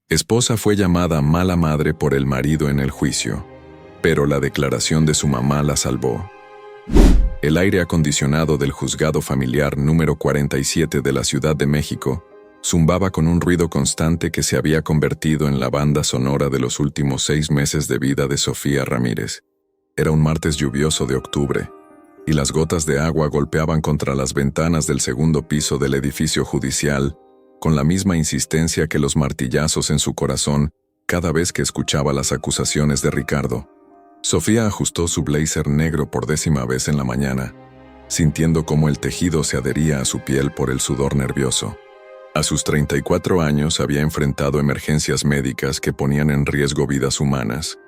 Esposa fue llamada mala madre por el marido en el juicio, pero la declaración de su mamá la salvó. El aire acondicionado del juzgado familiar número 47 de la Ciudad de México zumbaba con un ruido constante que se había convertido en la banda sonora de los últimos 6 meses de vida de Sofía Ramírez. Era un martes lluvioso de octubre, y las gotas de agua golpeaban contra las ventanas del segundo piso del edificio judicial con la misma insistencia que los martillazos en su corazón cada vez que escuchaba las acusaciones de Ricardo. Sofía ajustó su blazer negro por 10ª vez en la mañana, sintiendo cómo el tejido se adhería a su piel por el sudor nervioso. A sus 34 años había enfrentado emergencias médicas que ponían en riesgo vidas humanas.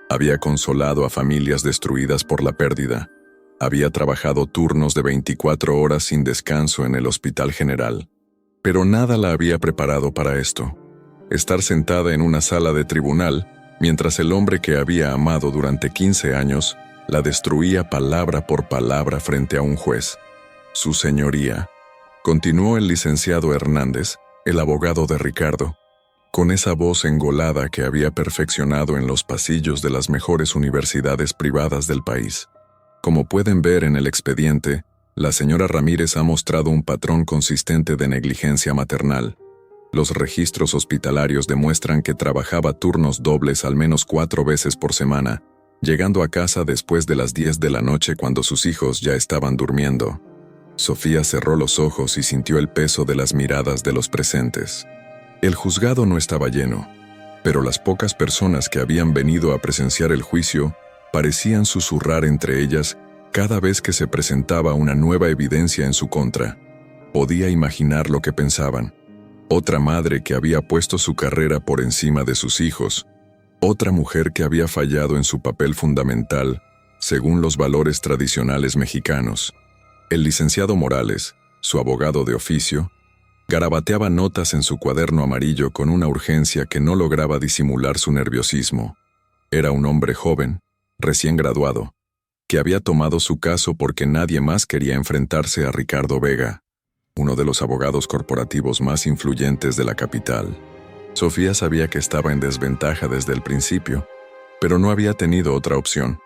Había consolado a familias destruidas por la pérdida. Había trabajado turnos de 24 horas sin descanso en el Hospital General. Pero nada la había preparado para esto. Estar sentada en una sala de tribunal, mientras el hombre que había amado durante 15 años la destruía palabra por palabra frente a un juez. Su señoría, continuó el licenciado Hernández, el abogado de Ricardo, con esa voz engolada que había perfeccionado en los pasillos de las mejores universidades privadas del país. Como pueden ver en el expediente, la señora Ramírez ha mostrado un patrón consistente de negligencia maternal. Los registros hospitalarios demuestran que trabajaba turnos dobles al menos 4 veces por semana, llegando a casa después de las 10 de la noche cuando sus hijos ya estaban durmiendo. Sofía cerró los ojos y sintió el peso de las miradas de los presentes. El juzgado no estaba lleno, pero las pocas personas que habían venido a presenciar el juicio parecían susurrar entre ellas cada vez que se presentaba una nueva evidencia en su contra. Podía imaginar lo que pensaban. Otra madre que había puesto su carrera por encima de sus hijos. Otra mujer que había fallado en su papel fundamental, según los valores tradicionales mexicanos. El licenciado Morales, su abogado de oficio, garabateaba notas en su cuaderno amarillo con una urgencia que no lograba disimular su nerviosismo. Era un hombre joven, recién graduado, que había tomado su caso porque nadie más quería enfrentarse a Ricardo Vega, uno de los abogados corporativos más influyentes de la capital. Sofía sabía que estaba en desventaja desde el principio, pero no había tenido otra opción.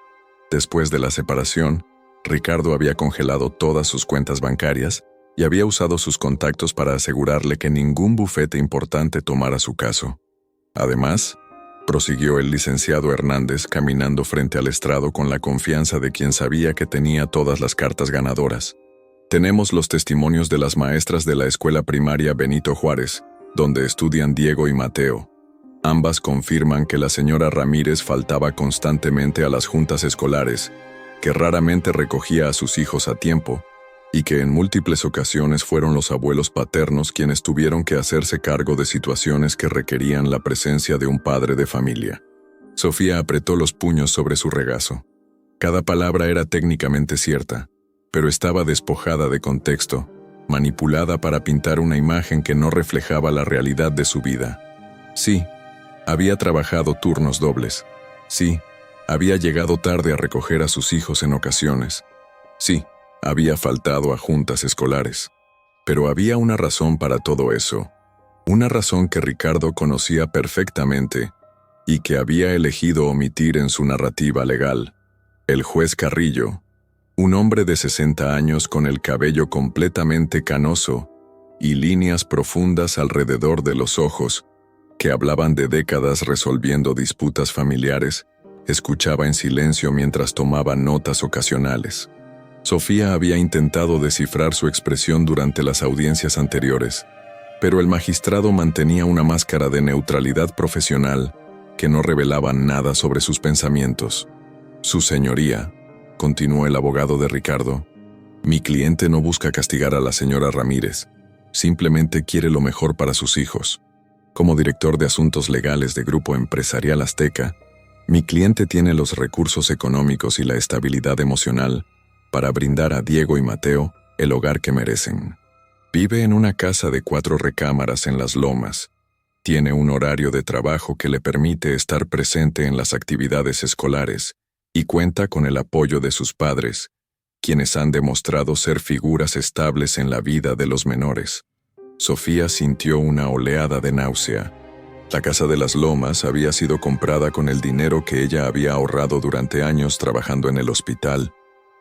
Después de la separación, Ricardo había congelado todas sus cuentas bancarias y había usado sus contactos para asegurarle que ningún bufete importante tomara su caso. Además, prosiguió el licenciado Hernández caminando frente al estrado con la confianza de quien sabía que tenía todas las cartas ganadoras. Tenemos los testimonios de las maestras de la escuela primaria Benito Juárez, donde estudian Diego y Mateo. Ambas confirman que la señora Ramírez faltaba constantemente a las juntas escolares, que raramente recogía a sus hijos a tiempo, y que en múltiples ocasiones fueron los abuelos paternos quienes tuvieron que hacerse cargo de situaciones que requerían la presencia de un padre de familia. Sofía apretó los puños sobre su regazo. Cada palabra era técnicamente cierta, pero estaba despojada de contexto, manipulada para pintar una imagen que no reflejaba la realidad de su vida. Sí, había trabajado turnos dobles. Sí, había llegado tarde a recoger a sus hijos en ocasiones. Sí, había faltado a juntas escolares. Pero había una razón para todo eso. Una razón que Ricardo conocía perfectamente y que había elegido omitir en su narrativa legal. El juez Carrillo, un hombre de 60 años con el cabello completamente canoso y líneas profundas alrededor de los ojos, que hablaban de décadas resolviendo disputas familiares, escuchaba en silencio mientras tomaba notas ocasionales. Sofía había intentado descifrar su expresión durante las audiencias anteriores, pero el magistrado mantenía una máscara de neutralidad profesional que no revelaba nada sobre sus pensamientos. Su señoría, continuó el abogado de Ricardo, mi cliente no busca castigar a la señora Ramírez, simplemente quiere lo mejor para sus hijos. Como director de asuntos legales de Grupo Empresarial Azteca, mi cliente tiene los recursos económicos y la estabilidad emocional para brindar a Diego y Mateo el hogar que merecen. Vive en una casa de 4 recámaras en Las Lomas. Tiene un horario de trabajo que le permite estar presente en las actividades escolares y cuenta con el apoyo de sus padres, quienes han demostrado ser figuras estables en la vida de los menores. Sofía sintió una oleada de náusea. La casa de las Lomas había sido comprada con el dinero que ella había ahorrado durante años trabajando en el hospital,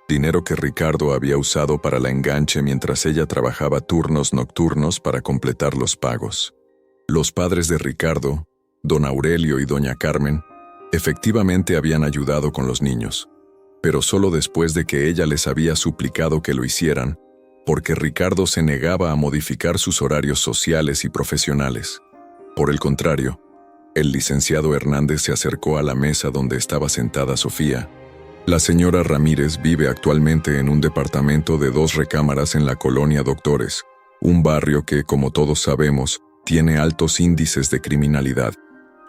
dinero que Ricardo había usado para la enganche mientras ella trabajaba turnos nocturnos para completar los pagos. Los padres de Ricardo, don Aurelio y doña Carmen, efectivamente habían ayudado con los niños, pero solo después de que ella les había suplicado que lo hicieran, porque Ricardo se negaba a modificar sus horarios sociales y profesionales. Por el contrario, el licenciado Hernández se acercó a la mesa donde estaba sentada Sofía. La señora Ramírez vive actualmente en un departamento de 2 recámaras en la colonia Doctores, un barrio que, como todos sabemos, tiene altos índices de criminalidad.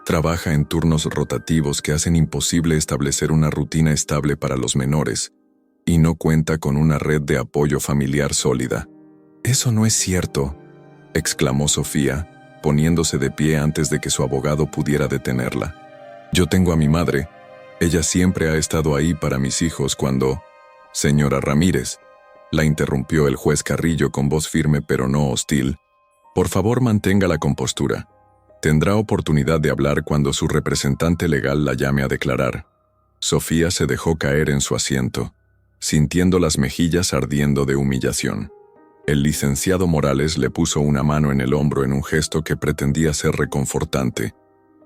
Trabaja en turnos rotativos que hacen imposible establecer una rutina estable para los menores, y no cuenta con una red de apoyo familiar sólida. «Eso no es cierto», exclamó Sofía, poniéndose de pie antes de que su abogado pudiera detenerla. «Yo tengo a mi madre. Ella siempre ha estado ahí para mis hijos cuando...» «Señora Ramírez», la interrumpió el juez Carrillo con voz firme pero no hostil, «por favor mantenga la compostura. Tendrá oportunidad de hablar cuando su representante legal la llame a declarar». Sofía se dejó caer en su asiento, sintiendo las mejillas ardiendo de humillación. El licenciado Morales le puso una mano en el hombro en un gesto que pretendía ser reconfortante,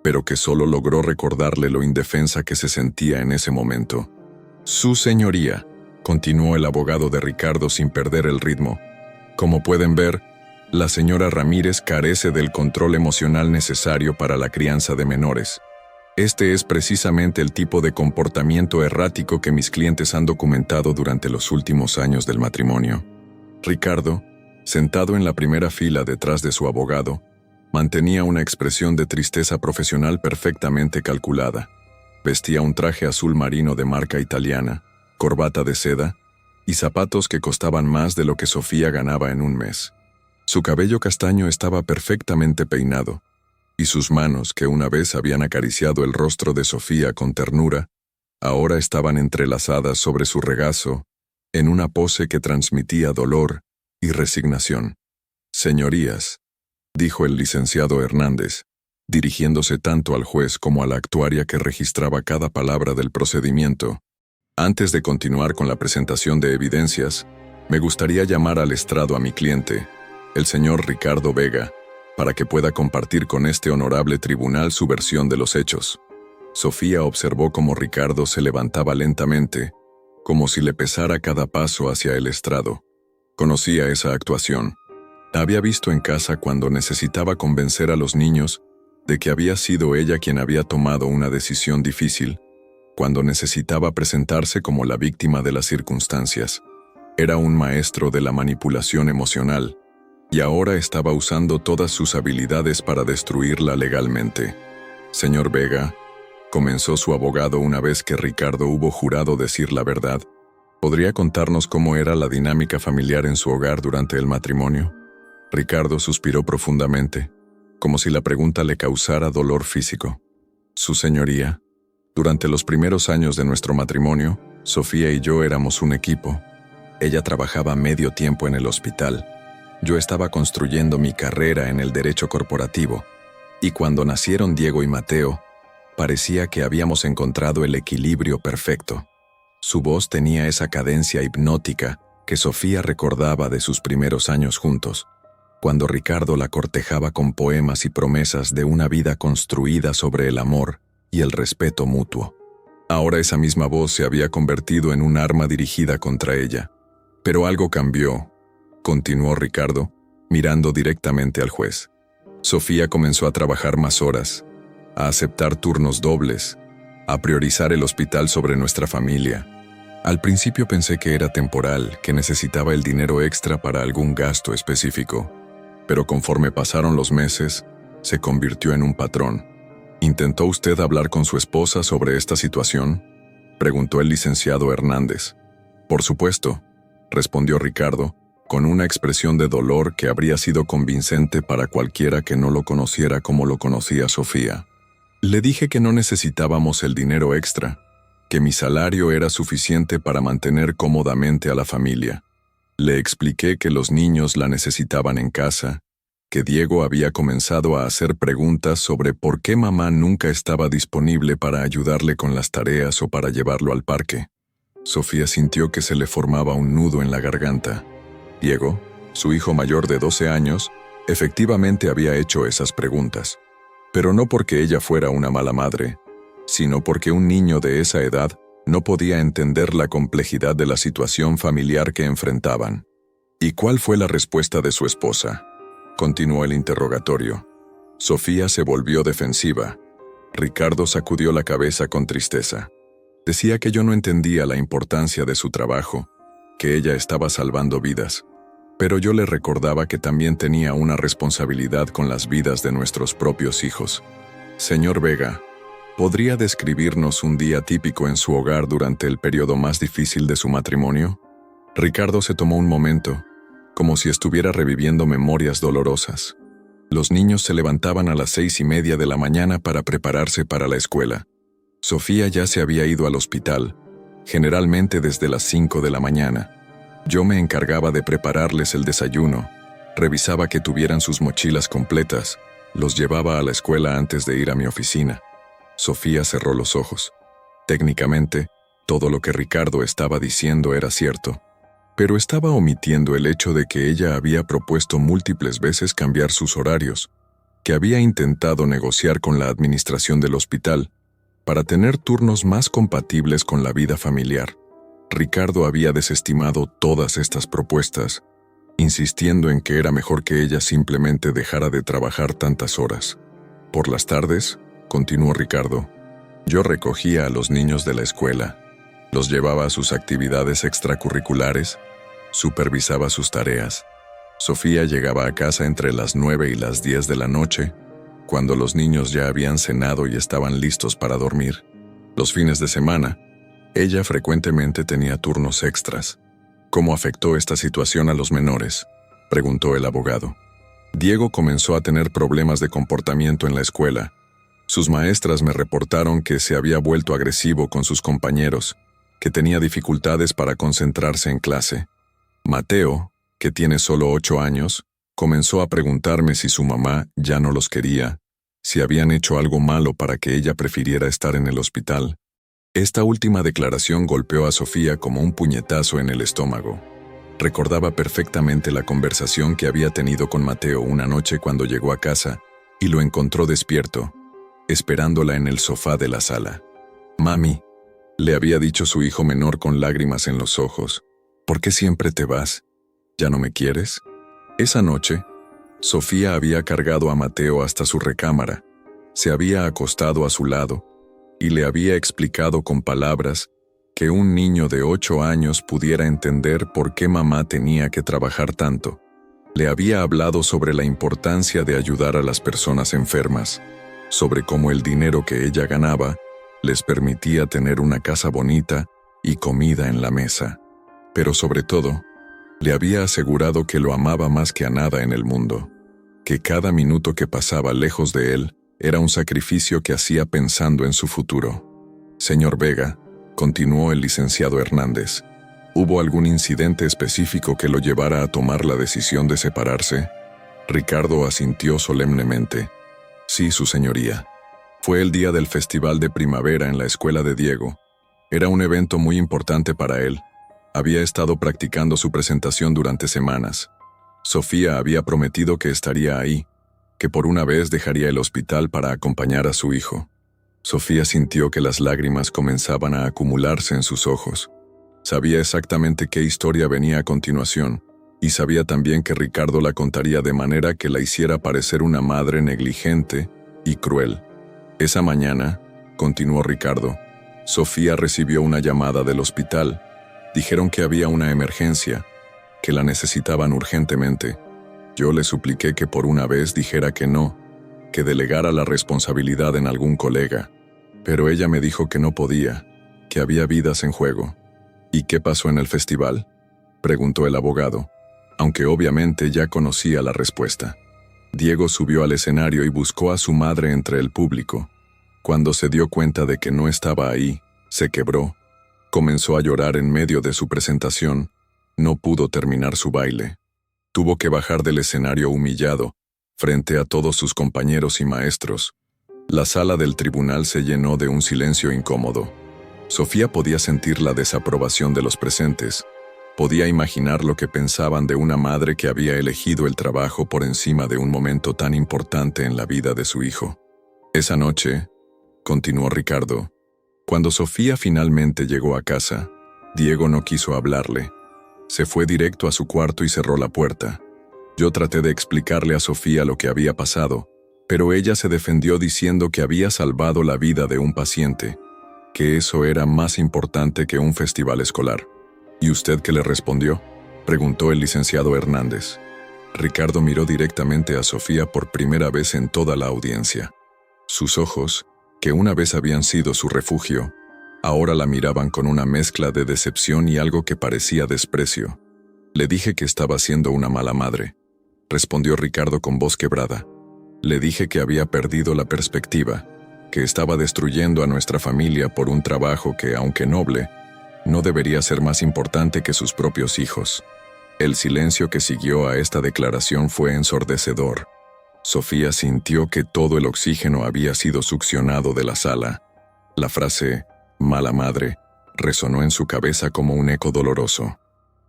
pero que solo logró recordarle lo indefensa que se sentía en ese momento. «Su señoría», continuó el abogado de Ricardo sin perder el ritmo, «como pueden ver, la señora Ramírez carece del control emocional necesario para la crianza de menores. Este es precisamente el tipo de comportamiento errático que mis clientes han documentado durante los últimos años del matrimonio». Ricardo, sentado en la primera fila detrás de su abogado, mantenía una expresión de tristeza profesional perfectamente calculada. Vestía un traje azul marino de marca italiana, corbata de seda y zapatos que costaban más de lo que Sofía ganaba en un mes. Su cabello castaño estaba perfectamente peinado, y sus manos, que una vez habían acariciado el rostro de Sofía con ternura, ahora estaban entrelazadas sobre su regazo, en una pose que transmitía dolor y resignación. «Señorías», dijo el licenciado Hernández, dirigiéndose tanto al juez como a la actuaria que registraba cada palabra del procedimiento, «antes de continuar con la presentación de evidencias, me gustaría llamar al estrado a mi cliente, el señor Ricardo Vega, para que pueda compartir con este honorable tribunal su versión de los hechos». Sofía observó cómo Ricardo se levantaba lentamente, como si le pesara cada paso hacia el estrado. Conocía esa actuación. La había visto en casa cuando necesitaba convencer a los niños de que había sido ella quien había tomado una decisión difícil, cuando necesitaba presentarse como la víctima de las circunstancias. Era un maestro de la manipulación emocional, y ahora estaba usando todas sus habilidades para destruirla legalmente. «Señor Vega», comenzó su abogado una vez que Ricardo hubo jurado decir la verdad, ¿podría contarnos cómo era la dinámica familiar en su hogar durante el matrimonio? Ricardo suspiró profundamente, como si la pregunta le causara dolor físico. «Su señoría, durante los primeros años de nuestro matrimonio, Sofía y yo éramos un equipo. Ella trabajaba medio tiempo en el hospital. Yo estaba construyendo mi carrera en el derecho corporativo, y cuando nacieron Diego y Mateo, parecía que habíamos encontrado el equilibrio perfecto». Su voz tenía esa cadencia hipnótica que Sofía recordaba de sus primeros años juntos, cuando Ricardo la cortejaba con poemas y promesas de una vida construida sobre el amor y el respeto mutuo. Ahora esa misma voz se había convertido en un arma dirigida contra ella. «Pero algo cambió», continuó Ricardo, mirando directamente al juez. «Sofía comenzó a trabajar más horas, a aceptar turnos dobles, a priorizar el hospital sobre nuestra familia. Al principio pensé que era temporal, que necesitaba el dinero extra para algún gasto específico, pero conforme pasaron los meses, se convirtió en un patrón». «¿Intentó usted hablar con su esposa sobre esta situación?», preguntó el licenciado Hernández. «Por supuesto», respondió Ricardo, con una expresión de dolor que habría sido convincente para cualquiera que no lo conociera como lo conocía Sofía. «Le dije que no necesitábamos el dinero extra, que mi salario era suficiente para mantener cómodamente a la familia. Le expliqué que los niños la necesitaban en casa que Diego había comenzado a hacer preguntas sobre por qué mamá nunca estaba disponible para ayudarle con las tareas o para llevarlo al parque. Sofía sintió que se le formaba un nudo en la garganta. Diego, su hijo mayor de 12 años, efectivamente había hecho esas preguntas, pero no porque ella fuera una mala madre, sino porque un niño de esa edad no podía entender la complejidad de la situación familiar que enfrentaban. ¿Y cuál fue la respuesta de su esposa? Continuó el interrogatorio. Sofía se volvió defensiva. Ricardo sacudió la cabeza con tristeza. Decía que yo no entendía la importancia de su trabajo, que ella estaba salvando vidas. Pero yo le recordaba que también tenía una responsabilidad con las vidas de nuestros propios hijos. Señor Vega, ¿podría describirnos un día típico en su hogar durante el periodo más difícil de su matrimonio? Ricardo se tomó un momento, como si estuviera reviviendo memorias dolorosas. Los niños se levantaban a las 6:30 de la mañana para prepararse para la escuela. Sofía ya se había ido al hospital, generalmente desde las 5 de la mañana. Yo me encargaba de prepararles el desayuno, revisaba que tuvieran sus mochilas completas, los llevaba a la escuela antes de ir a mi oficina. Sofía cerró los ojos. Técnicamente, todo lo que Ricardo estaba diciendo era cierto, pero estaba omitiendo el hecho de que ella había propuesto múltiples veces cambiar sus horarios, que había intentado negociar con la administración del hospital para tener turnos más compatibles con la vida familiar. Ricardo había desestimado todas estas propuestas, insistiendo en que era mejor que ella simplemente dejara de trabajar tantas horas. Por las tardes, continuó Ricardo, yo recogía a los niños de la escuela, los llevaba a sus actividades extracurriculares, supervisaba sus tareas. Sofía llegaba a casa entre las 9 y las 10 de la noche, cuando los niños ya habían cenado y estaban listos para dormir. Los fines de semana, ella frecuentemente tenía turnos extras. ¿Cómo afectó esta situación a los menores?, preguntó el abogado. Diego comenzó a tener problemas de comportamiento en la escuela. Sus maestras me reportaron que se había vuelto agresivo con sus compañeros, que tenía dificultades para concentrarse en clase. Mateo, que tiene solo 8 años, comenzó a preguntarme si su mamá ya no los quería, si habían hecho algo malo para que ella prefiriera estar en el hospital. Esta última declaración golpeó a Sofía como un puñetazo en el estómago. Recordaba perfectamente la conversación que había tenido con Mateo una noche cuando llegó a casa y lo encontró despierto, esperándola en el sofá de la sala. «Mami», le había dicho su hijo menor con lágrimas en los ojos, «¿por qué siempre te vas? ¿Ya no me quieres?». Esa noche, Sofía había cargado a Mateo hasta su recámara, se había acostado a su lado y le había explicado con palabras que un niño de 8 años pudiera entender por qué mamá tenía que trabajar tanto. Le había hablado sobre la importancia de ayudar a las personas enfermas, sobre cómo el dinero que ella ganaba les permitía tener una casa bonita y comida en la mesa. Pero sobre todo, le había asegurado que lo amaba más que a nada en el mundo, que cada minuto que pasaba lejos de él era un sacrificio que hacía pensando en su futuro. «Señor Vega», continuó el licenciado Hernández, ¿hubo algún incidente específico que lo llevara a tomar la decisión de separarse? Ricardo asintió solemnemente. «Sí, su señoría. Fue el día del festival de primavera en la escuela de Diego. Era un evento muy importante para él. Había estado practicando su presentación durante semanas. Sofía había prometido que estaría ahí, que por una vez dejaría el hospital para acompañar a su hijo». Sofía sintió que las lágrimas comenzaban a acumularse en sus ojos. Sabía exactamente qué historia venía a continuación, y sabía también que Ricardo la contaría de manera que la hiciera parecer una madre negligente y cruel. Esa mañana, continuó Ricardo, Sofía recibió una llamada del hospital. Dijeron que había una emergencia, que la necesitaban urgentemente. Yo le supliqué que por una vez dijera que no, que delegara la responsabilidad en algún colega, pero ella me dijo que no podía, que había vidas en juego. «¿Y qué pasó en el festival?», preguntó el abogado, aunque obviamente ya conocía la respuesta. Diego subió al escenario y buscó a su madre entre el público. Cuando se dio cuenta de que no estaba ahí, se quebró. Comenzó a llorar en medio de su presentación. No pudo terminar su baile. Tuvo que bajar del escenario humillado frente a todos sus compañeros y maestros. La sala del tribunal se llenó de un silencio incómodo. Sofía podía sentir la desaprobación de los presentes. Podía imaginar lo que pensaban de una madre que había elegido el trabajo por encima de un momento tan importante en la vida de su hijo. Esa noche, continuó Ricardo, cuando Sofía finalmente llegó a casa, Diego no quiso hablarle. Se fue directo a su cuarto y cerró la puerta. Yo traté de explicarle a Sofía lo que había pasado, pero ella se defendió diciendo que había salvado la vida de un paciente, que eso era más importante que un festival escolar. ¿Y usted qué le respondió?, preguntó el licenciado Hernández. Ricardo miró directamente a Sofía por primera vez en toda la audiencia. Sus ojos, que una vez habían sido su refugio, ahora la miraban con una mezcla de decepción y algo que parecía desprecio. Le dije que estaba siendo una mala madre, respondió Ricardo con voz quebrada. Le dije que había perdido la perspectiva, que estaba destruyendo a nuestra familia por un trabajo que, aunque noble, no debería ser más importante que sus propios hijos. El silencio que siguió a esta declaración fue ensordecedor. Sofía sintió que todo el oxígeno había sido succionado de la sala. La frase, mala madre, resonó en su cabeza como un eco doloroso.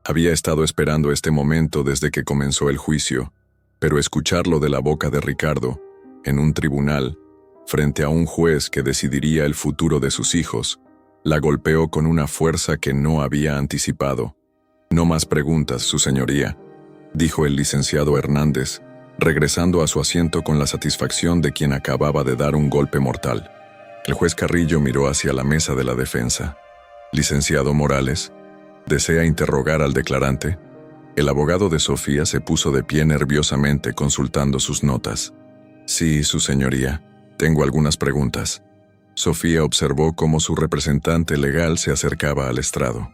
Había estado esperando este momento desde que comenzó el juicio, pero escucharlo de la boca de Ricardo, en un tribunal, frente a un juez que decidiría el futuro de sus hijos, la golpeó con una fuerza que no había anticipado. «No más preguntas, su señoría», dijo el licenciado Hernández, regresando a su asiento con la satisfacción de quien acababa de dar un golpe mortal. El juez Carrillo miró hacia la mesa de la defensa. «Licenciado Morales, ¿desea interrogar al declarante?». El abogado de Sofía se puso de pie nerviosamente consultando sus notas. «Sí, su señoría, tengo algunas preguntas». Sofía observó cómo su representante legal se acercaba al estrado.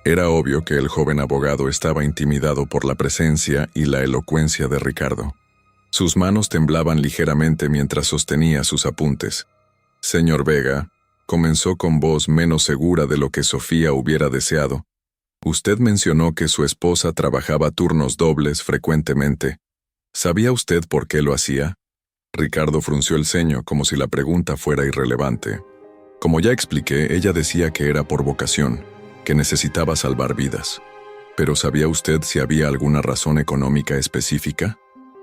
Era obvio que el joven abogado estaba intimidado por la presencia y la elocuencia de Ricardo. Sus manos temblaban ligeramente mientras sostenía sus apuntes. «Señor Vega», comenzó con voz menos segura de lo que Sofía hubiera deseado, «usted mencionó que su esposa trabajaba turnos dobles frecuentemente. ¿Sabía usted por qué lo hacía?». Ricardo frunció el ceño como si la pregunta fuera irrelevante. «Como ya expliqué, ella decía que era por vocación, que necesitaba salvar vidas. ¿Pero sabía usted si había alguna razón económica específica?».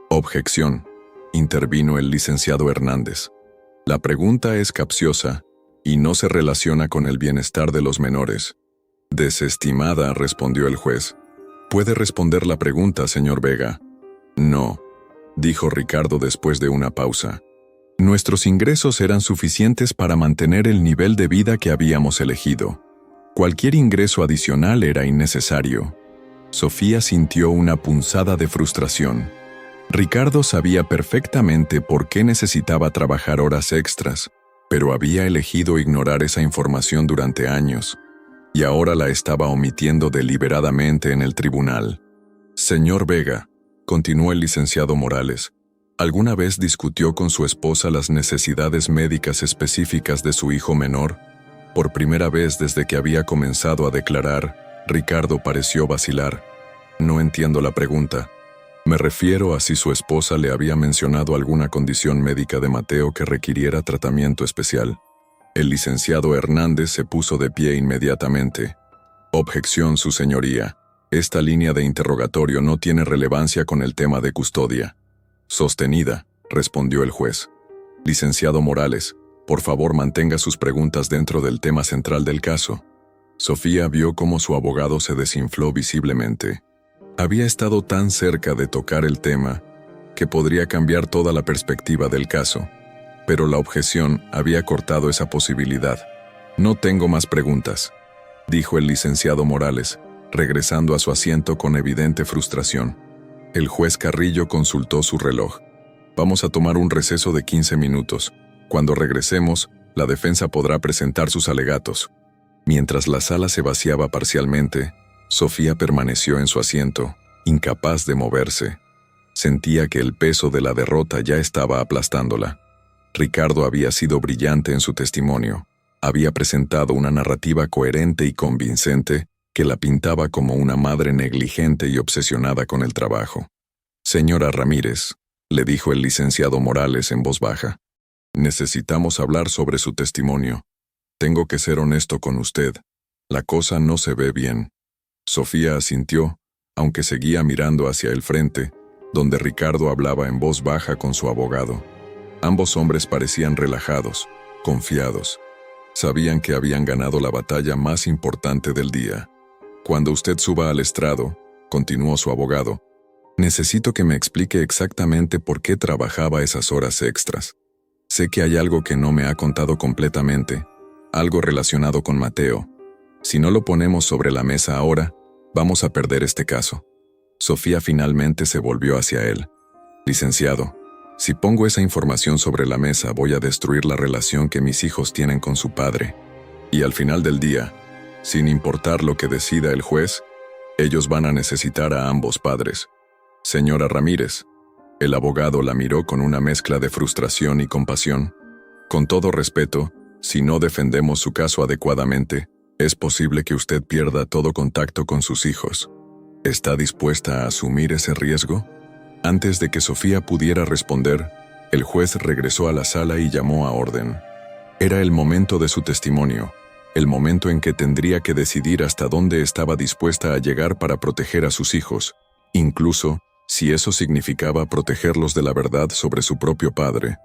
«Objeción», intervino el licenciado Hernández. «La pregunta es capciosa y no se relaciona con el bienestar de los menores». «Desestimada», respondió el juez. «¿Puede responder la pregunta, señor Vega?». «No», dijo Ricardo después de una pausa. «Nuestros ingresos eran suficientes para mantener el nivel de vida que habíamos elegido. Cualquier ingreso adicional era innecesario». Sofía sintió una punzada de frustración. Ricardo sabía perfectamente por qué necesitaba trabajar horas extras, pero había elegido ignorar esa información durante años, y ahora la estaba omitiendo deliberadamente en el tribunal. «Señor Vega», continuó el licenciado Morales, ¿alguna vez discutió con su esposa las necesidades médicas específicas de su hijo menor? Por primera vez desde que había comenzado a declarar, Ricardo pareció vacilar. «No entiendo la pregunta. Me refiero a si su esposa le había mencionado alguna condición médica de Mateo que requiriera tratamiento especial». El licenciado Hernández se puso de pie inmediatamente. «Objeción, su señoría. Esta línea de interrogatorio no tiene relevancia con el tema de custodia». «Sostenida», respondió el juez. «Licenciado Morales, por favor mantenga sus preguntas dentro del tema central del caso». Sofía vio cómo su abogado se desinfló visiblemente. Había estado tan cerca de tocar el tema que podría cambiar toda la perspectiva del caso, pero la objeción había cortado esa posibilidad. «No tengo más preguntas», dijo el licenciado Morales, regresando a su asiento con evidente frustración. El juez Carrillo consultó su reloj. «Vamos a tomar un receso de 15 minutos. Cuando regresemos, la defensa podrá presentar sus alegatos». Mientras la sala se vaciaba parcialmente, Sofía permaneció en su asiento, incapaz de moverse. Sentía que el peso de la derrota ya estaba aplastándola. Ricardo había sido brillante en su testimonio. Había presentado una narrativa coherente y convincente que la pintaba como una madre negligente y obsesionada con el trabajo. «Señora Ramírez», le dijo el licenciado Morales en voz baja. Necesitamos hablar sobre su testimonio. Tengo que ser honesto con usted. La cosa no se ve bien. Sofía asintió, aunque seguía mirando hacia el frente, donde Ricardo hablaba en voz baja con su abogado. Ambos hombres parecían relajados, confiados. Sabían que habían ganado la batalla más importante del día. Cuando usted suba al estrado, continuó su abogado, necesito que me explique exactamente por qué trabajaba esas horas extras. Sé que hay algo que no me ha contado completamente, algo relacionado con Mateo. Si no lo ponemos sobre la mesa ahora, vamos a perder este caso. Sofía finalmente se volvió hacia él. Licenciado, si pongo esa información sobre la mesa voy a destruir la relación que mis hijos tienen con su padre. Y al final del día, sin importar lo que decida el juez, ellos van a necesitar a ambos padres. Señora Ramírez, el abogado la miró con una mezcla de frustración y compasión. Con todo respeto, si no defendemos su caso adecuadamente, es posible que usted pierda todo contacto con sus hijos. ¿Está dispuesta a asumir ese riesgo? Antes de que Sofía pudiera responder, el juez regresó a la sala y llamó a orden. Era el momento de su testimonio, el momento en que tendría que decidir hasta dónde estaba dispuesta a llegar para proteger a sus hijos, incluso si eso significaba protegerlos de la verdad sobre su propio padre.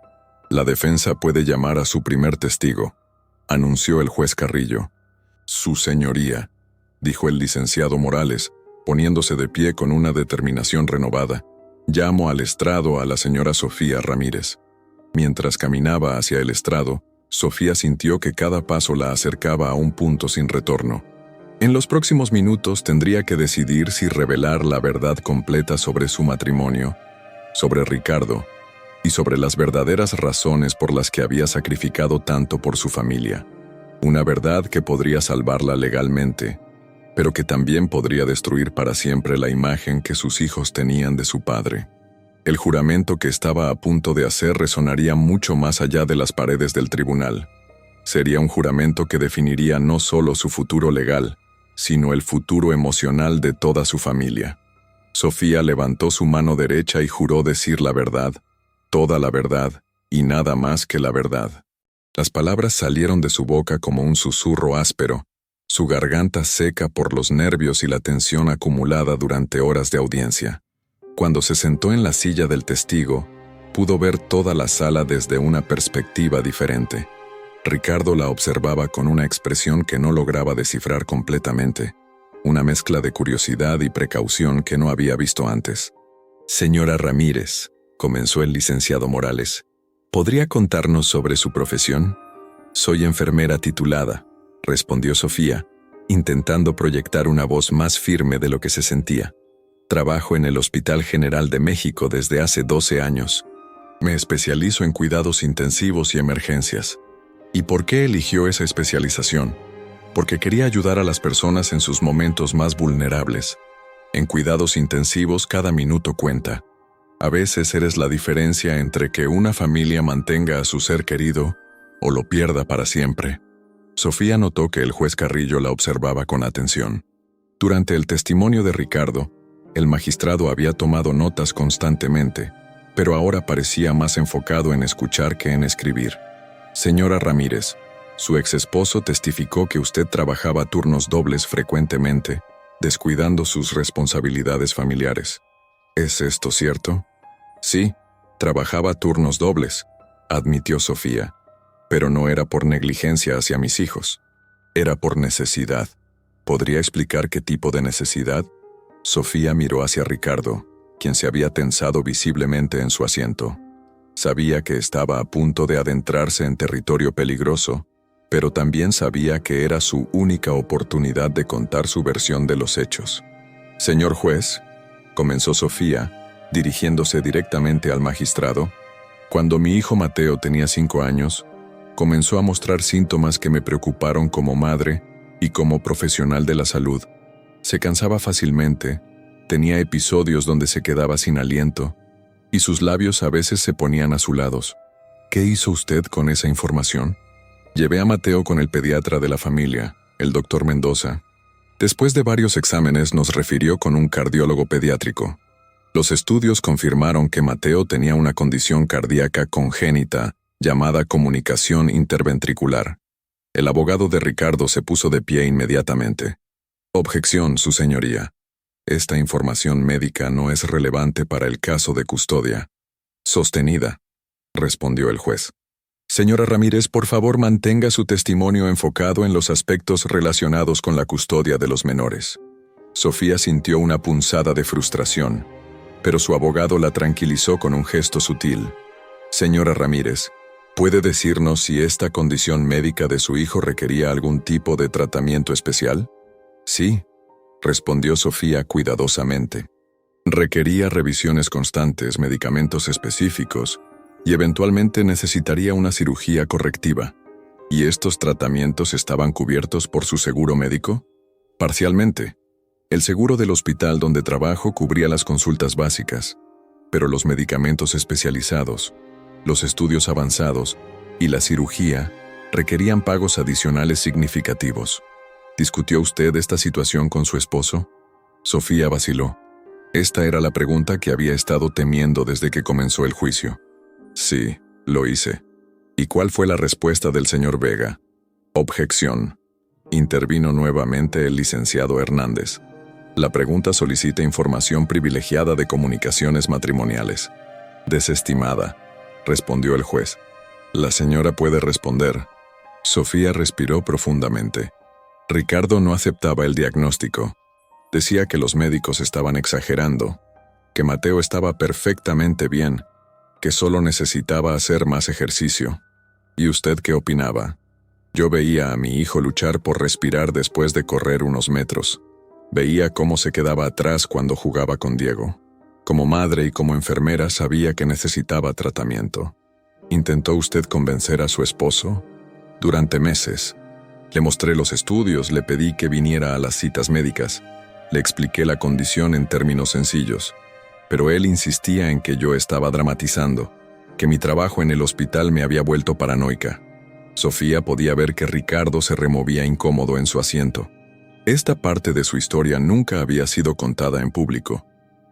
La defensa puede llamar a su primer testigo, anunció el juez Carrillo. Su señoría, dijo el licenciado Morales, poniéndose de pie con una determinación renovada. Llamo al estrado a la señora Sofía Ramírez. Mientras caminaba hacia el estrado, Sofía sintió que cada paso la acercaba a un punto sin retorno. En los próximos minutos tendría que decidir si revelar la verdad completa sobre su matrimonio, sobre Ricardo, y sobre las verdaderas razones por las que había sacrificado tanto por su familia. Una verdad que podría salvarla legalmente, pero que también podría destruir para siempre la imagen que sus hijos tenían de su padre. El juramento que estaba a punto de hacer resonaría mucho más allá de las paredes del tribunal. Sería un juramento que definiría no solo su futuro legal, sino el futuro emocional de toda su familia. Sofía levantó su mano derecha y juró decir la verdad, toda la verdad, y nada más que la verdad. Las palabras salieron de su boca como un susurro áspero, su garganta seca por los nervios y la tensión acumulada durante horas de audiencia. Cuando se sentó en la silla del testigo, pudo ver toda la sala desde una perspectiva diferente. Ricardo la observaba con una expresión que no lograba descifrar completamente, una mezcla de curiosidad y precaución que no había visto antes. Señora Ramírez, comenzó el licenciado Morales, ¿podría contarnos sobre su profesión? Soy enfermera titulada, respondió Sofía, intentando proyectar una voz más firme de lo que se sentía. Trabajo en el Hospital General de México desde hace 12 años. Me especializo en cuidados intensivos y emergencias. ¿Y por qué eligió esa especialización? Porque quería ayudar a las personas en sus momentos más vulnerables. En cuidados intensivos cada minuto cuenta. A veces eres la diferencia entre que una familia mantenga a su ser querido o lo pierda para siempre. Sofía notó que el juez Carrillo la observaba con atención. Durante el testimonio de Ricardo, el magistrado había tomado notas constantemente, pero ahora parecía más enfocado en escuchar que en escribir. Señora Ramírez, su ex-esposo testificó que usted trabajaba turnos dobles frecuentemente, descuidando sus responsabilidades familiares. ¿Es esto cierto? Sí, trabajaba turnos dobles, admitió Sofía, pero no era por negligencia hacia mis hijos. Era por necesidad. ¿Podría explicar qué tipo de necesidad? Sofía miró hacia Ricardo, quien se había tensado visiblemente en su asiento. Sabía que estaba a punto de adentrarse en territorio peligroso, pero también sabía que era su única oportunidad de contar su versión de los hechos. Señor juez, comenzó Sofía, dirigiéndose directamente al magistrado, cuando mi hijo Mateo tenía 5 años, comenzó a mostrar síntomas que me preocuparon como madre y como profesional de la salud. Se cansaba fácilmente, tenía episodios donde se quedaba sin aliento, y sus labios a veces se ponían azulados. ¿Qué hizo usted con esa información? Llevé a Mateo con el pediatra de la familia, el doctor Mendoza. Después de varios exámenes nos refirió con un cardiólogo pediátrico. Los estudios confirmaron que Mateo tenía una condición cardíaca congénita llamada comunicación interventricular. El abogado de Ricardo se puso de pie inmediatamente. Objeción, su señoría. Esta información médica no es relevante para el caso de custodia. Sostenida, respondió el juez. Señora Ramírez, por favor mantenga su testimonio enfocado en los aspectos relacionados con la custodia de los menores. Sofía sintió una punzada de frustración, pero su abogado la tranquilizó con un gesto sutil. Señora Ramírez, ¿puede decirnos si esta condición médica de su hijo requería algún tipo de tratamiento especial? Sí, respondió Sofía cuidadosamente. Requería revisiones constantes, medicamentos específicos y eventualmente necesitaría una cirugía correctiva. ¿Y estos tratamientos estaban cubiertos por su seguro médico? Parcialmente. El seguro del hospital donde trabajo cubría las consultas básicas, pero los medicamentos especializados, los estudios avanzados y la cirugía requerían pagos adicionales significativos. ¿Discutió usted esta situación con su esposo? Sofía vaciló. Esta era la pregunta que había estado temiendo desde que comenzó el juicio. Sí, lo hice. ¿Y cuál fue la respuesta del señor Vega? Objeción. Intervino nuevamente el licenciado Hernández. La pregunta solicita información privilegiada de comunicaciones matrimoniales. Desestimada, respondió el juez. La señora puede responder. Sofía respiró profundamente. Ricardo no aceptaba el diagnóstico. Decía que los médicos estaban exagerando, que Mateo estaba perfectamente bien, que solo necesitaba hacer más ejercicio. ¿Y usted qué opinaba? Yo veía a mi hijo luchar por respirar después de correr unos metros. Veía cómo se quedaba atrás cuando jugaba con Diego. Como madre y como enfermera sabía que necesitaba tratamiento. ¿Intentó usted convencer a su esposo? Durante meses. Le mostré los estudios, le pedí que viniera a las citas médicas. Le expliqué la condición en términos sencillos. Pero él insistía en que yo estaba dramatizando, que mi trabajo en el hospital me había vuelto paranoica. Sofía podía ver que Ricardo se removía incómodo en su asiento. Esta parte de su historia nunca había sido contada en público,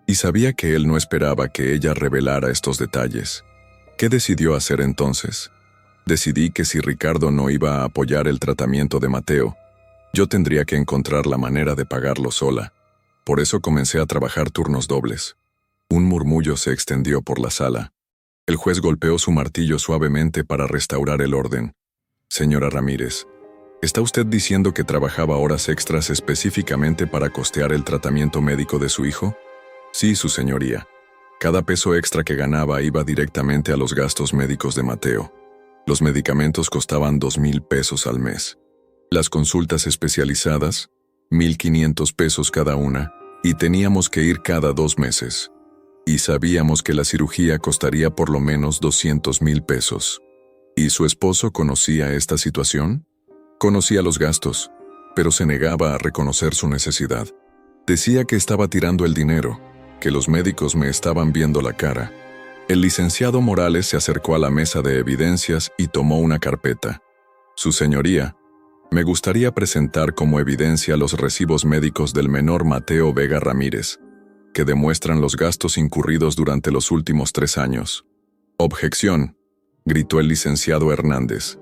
y sabía que él no esperaba que ella revelara estos detalles. ¿Qué decidió hacer entonces? Decidí que si Ricardo no iba a apoyar el tratamiento de Mateo, yo tendría que encontrar la manera de pagarlo sola. Por eso comencé a trabajar turnos dobles. Un murmullo se extendió por la sala. El juez golpeó su martillo suavemente para restaurar el orden. Señora Ramírez, ¿está usted diciendo que trabajaba horas extras específicamente para costear el tratamiento médico de su hijo? Sí, su señoría. Cada peso extra que ganaba iba directamente a los gastos médicos de Mateo. Los medicamentos costaban 2,000 pesos al mes. Las consultas especializadas, 1,500 pesos cada una, y teníamos que ir cada 2 meses. Y sabíamos que la cirugía costaría por lo menos 200,000 pesos. ¿Y su esposo conocía esta situación? Conocía los gastos, pero se negaba a reconocer su necesidad. Decía que estaba tirando el dinero, que los médicos me estaban viendo la cara. El licenciado Morales se acercó a la mesa de evidencias y tomó una carpeta. Su señoría, me gustaría presentar como evidencia los recibos médicos del menor Mateo Vega Ramírez, que demuestran los gastos incurridos durante los últimos 3 años. Objeción, gritó el licenciado Hernández.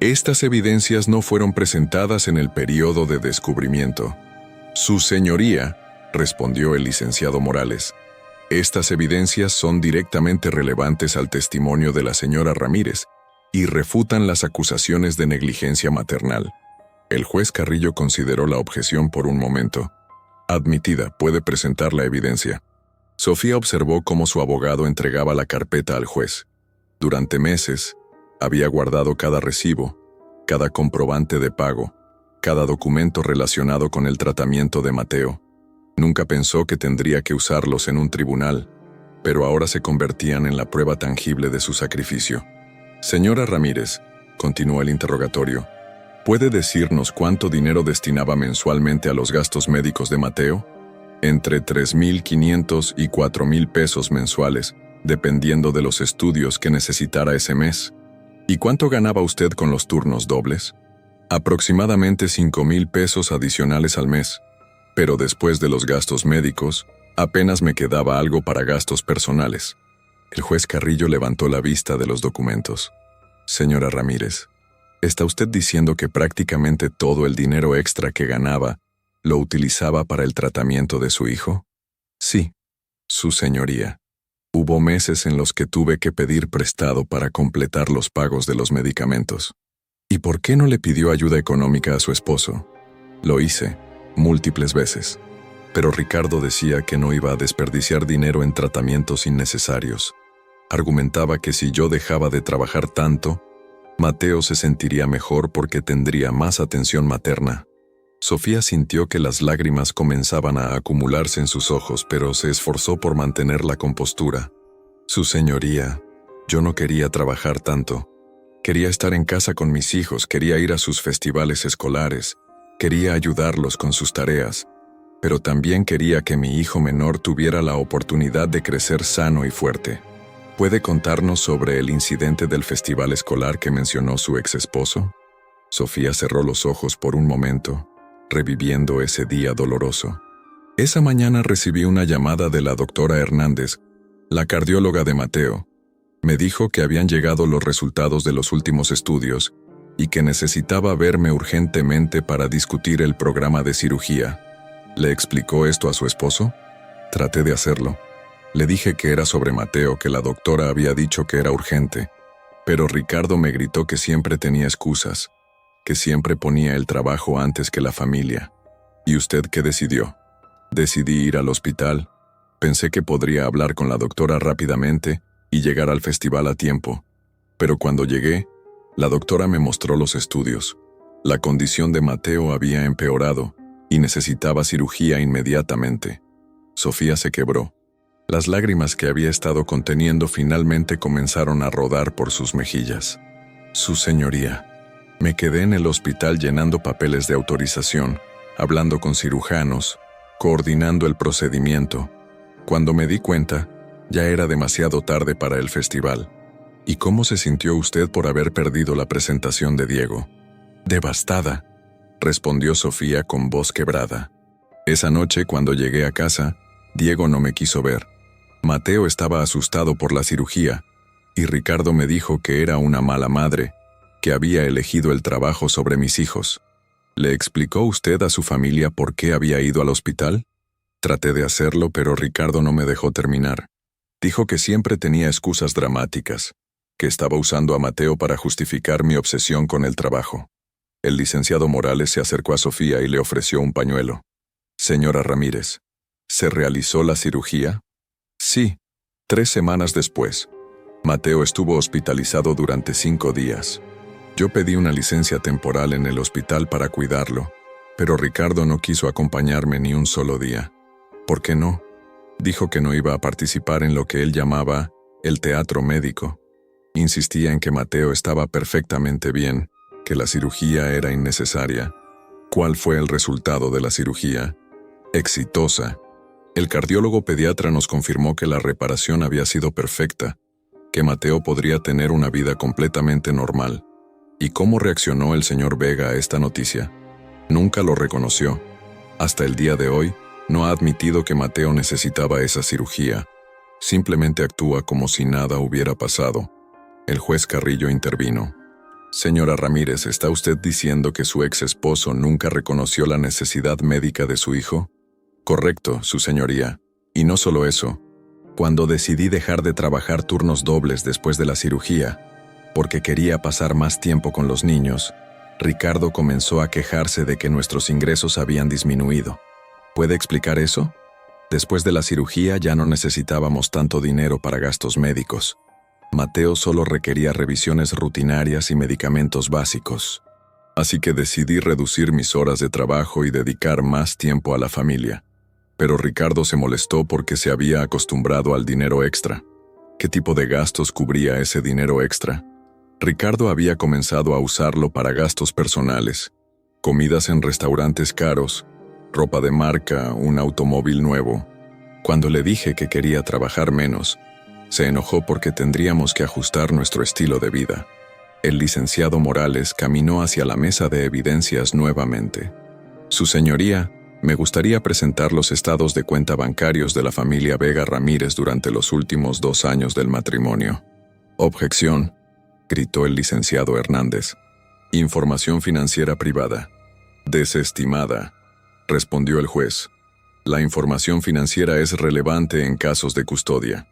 Estas evidencias no fueron presentadas en el período de descubrimiento. Su señoría, respondió el licenciado Morales, estas evidencias son directamente relevantes al testimonio de la señora Ramírez y refutan las acusaciones de negligencia maternal. El juez Carrillo consideró la objeción por un momento. Admitida, puede presentar la evidencia. Sofía observó cómo su abogado entregaba la carpeta al juez. Durante meses, había guardado cada recibo, cada comprobante de pago, cada documento relacionado con el tratamiento de Mateo. Nunca pensó que tendría que usarlos en un tribunal, pero ahora se convertían en la prueba tangible de su sacrificio. Señora Ramírez, continuó el interrogatorio, ¿puede decirnos cuánto dinero destinaba mensualmente a los gastos médicos de Mateo? Entre 3,500 y 4,000 pesos mensuales, dependiendo de los estudios que necesitara ese mes. ¿Y cuánto ganaba usted con los turnos dobles? Aproximadamente 5,000 pesos adicionales al mes, pero después de los gastos médicos, Apenas me quedaba algo para gastos personales. El juez Carrillo levantó la vista de los documentos. Señora Ramírez, ¿está usted diciendo que prácticamente todo el dinero extra que ganaba lo utilizaba para el tratamiento de su hijo? Sí, su señoría. Hubo meses en los que tuve que pedir prestado para completar los pagos de los medicamentos. ¿Y por qué no le pidió ayuda económica a su esposo? Lo hice, múltiples veces. Pero Ricardo decía que no iba a desperdiciar dinero en tratamientos innecesarios. Argumentaba que si yo dejaba de trabajar tanto, Mateo se sentiría mejor porque tendría más atención materna. Sofía sintió que las lágrimas comenzaban a acumularse en sus ojos, pero se esforzó por mantener la compostura. Su señoría, yo no quería trabajar tanto. Quería estar en casa con mis hijos, quería ir a sus festivales escolares, quería ayudarlos con sus tareas, pero también quería que mi hijo menor tuviera la oportunidad de crecer sano y fuerte. ¿Puede contarnos sobre el incidente del festival escolar que mencionó su ex esposo? Sofía cerró los ojos por un momento, reviviendo ese día doloroso. Esa mañana recibí una llamada de la doctora Hernández, la cardióloga de Mateo. Me dijo que habían llegado los resultados de los últimos estudios y que necesitaba verme urgentemente para discutir el programa de cirugía. ¿Le explicó esto a su esposo? Traté de hacerlo. Le dije que era sobre Mateo, que la doctora había dicho que era urgente, pero Ricardo me gritó que siempre tenía excusas, que siempre ponía el trabajo antes que la familia. ¿Y usted qué decidió? Decidí ir al hospital. Pensé que podría hablar con la doctora rápidamente y llegar al festival a tiempo. Pero cuando llegué, la doctora me mostró los estudios. La condición de Mateo había empeorado y necesitaba cirugía inmediatamente. Sofía se quebró. Las lágrimas que había estado conteniendo finalmente comenzaron a rodar por sus mejillas. Su señoría. Me quedé en el hospital llenando papeles de autorización, hablando con cirujanos, coordinando el procedimiento. Cuando me di cuenta, ya era demasiado tarde para el festival. ¿Y cómo se sintió usted por haber perdido la presentación de Diego? Devastada, respondió Sofía con voz quebrada. Esa noche, cuando llegué a casa, Diego no me quiso ver. Mateo estaba asustado por la cirugía, y Ricardo me dijo que era una mala madre, que había elegido el trabajo sobre mis hijos. ¿Le explicó usted a su familia por qué había ido al hospital? Traté de hacerlo, pero Ricardo no me dejó terminar. Dijo que siempre tenía excusas dramáticas, que estaba usando a Mateo para justificar mi obsesión con el trabajo. El licenciado Morales se acercó a Sofía y le ofreció un pañuelo. Señora Ramírez, ¿se realizó la cirugía? Sí, 3 semanas después. Mateo estuvo hospitalizado durante 5 días. Yo pedí una licencia temporal en el hospital para cuidarlo, pero Ricardo no quiso acompañarme ni un solo día. ¿Por qué no? Dijo que no iba a participar en lo que él llamaba el teatro médico. Insistía en que Mateo estaba perfectamente bien, que la cirugía era innecesaria. ¿Cuál fue el resultado de la cirugía? Exitosa. El cardiólogo pediatra nos confirmó que la reparación había sido perfecta, que Mateo podría tener una vida completamente normal. ¿Y cómo reaccionó el señor Vega a esta noticia? Nunca lo reconoció. Hasta el día de hoy, no ha admitido que Mateo necesitaba esa cirugía. Simplemente actúa como si nada hubiera pasado. El juez Carrillo intervino. Señora Ramírez, ¿está usted diciendo que su ex esposo nunca reconoció la necesidad médica de su hijo? Correcto, su señoría. Y no solo eso. Cuando decidí dejar de trabajar turnos dobles después de la cirugía, porque quería pasar más tiempo con los niños, Ricardo comenzó a quejarse de que nuestros ingresos habían disminuido. ¿Puede explicar eso? Después de la cirugía ya no necesitábamos tanto dinero para gastos médicos. Mateo solo requería revisiones rutinarias y medicamentos básicos. Así que decidí reducir mis horas de trabajo y dedicar más tiempo a la familia. Pero Ricardo se molestó porque se había acostumbrado al dinero extra. ¿Qué tipo de gastos cubría ese dinero extra? Ricardo había comenzado a usarlo para gastos personales, comidas en restaurantes caros, ropa de marca, un automóvil nuevo. Cuando le dije que quería trabajar menos, se enojó porque tendríamos que ajustar nuestro estilo de vida. El licenciado Morales caminó hacia la mesa de evidencias nuevamente. Su señoría, Me gustaría presentar los estados de cuenta bancarios de la familia Vega Ramírez durante los últimos 2 años del matrimonio. Objeción, gritó el licenciado Hernández. Información financiera privada. Desestimada, respondió el juez. La información financiera es relevante en casos de custodia.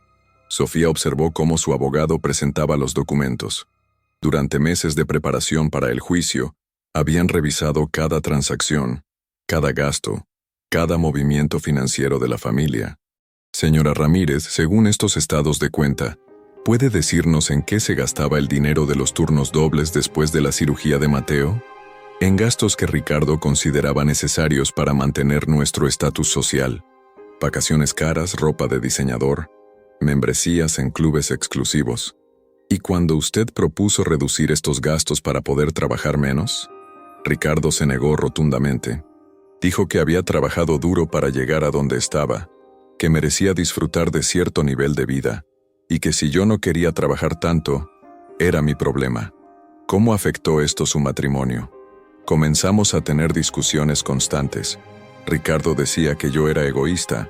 Sofía observó cómo su abogado presentaba los documentos. Durante meses de preparación para el juicio, habían revisado cada transacción, cada gasto, cada movimiento financiero de la familia. Señora Ramírez, según estos estados de cuenta, ¿puede decirnos en qué se gastaba el dinero de los turnos dobles después de la cirugía de Mateo? En gastos que Ricardo consideraba necesarios para mantener nuestro estatus social. Vacaciones caras, ropa de diseñador, membresías en clubes exclusivos. ¿Y cuando usted propuso reducir estos gastos para poder trabajar menos? Ricardo se negó rotundamente. Dijo que había trabajado duro para llegar a donde estaba, que merecía disfrutar de cierto nivel de vida, y que si yo no quería trabajar tanto, era mi problema. ¿Cómo afectó esto su matrimonio? Comenzamos a tener discusiones constantes. Ricardo decía que yo era egoísta,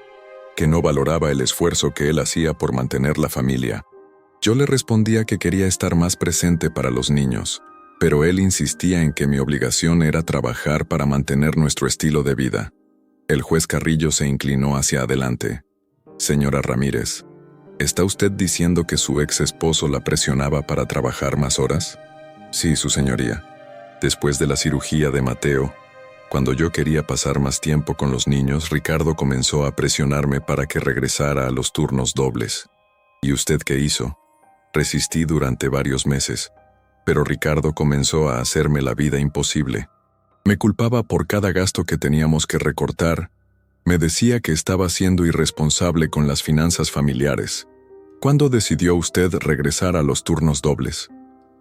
que no valoraba el esfuerzo que él hacía por mantener la familia. Yo le respondía que quería estar más presente para los niños, pero él insistía en que mi obligación era trabajar para mantener nuestro estilo de vida. El juez Carrillo se inclinó hacia adelante. Señora Ramírez, ¿está usted diciendo que su ex esposo la presionaba para trabajar más horas? Sí, su señoría. Después de la cirugía de Mateo, cuando yo quería pasar más tiempo con los niños, Ricardo comenzó a presionarme para que regresara a los turnos dobles. ¿Y usted qué hizo? Resistí durante varios meses, pero Ricardo comenzó a hacerme la vida imposible. Me culpaba por cada gasto que teníamos que recortar. Me decía que estaba siendo irresponsable con las finanzas familiares. ¿Cuándo decidió usted regresar a los turnos dobles?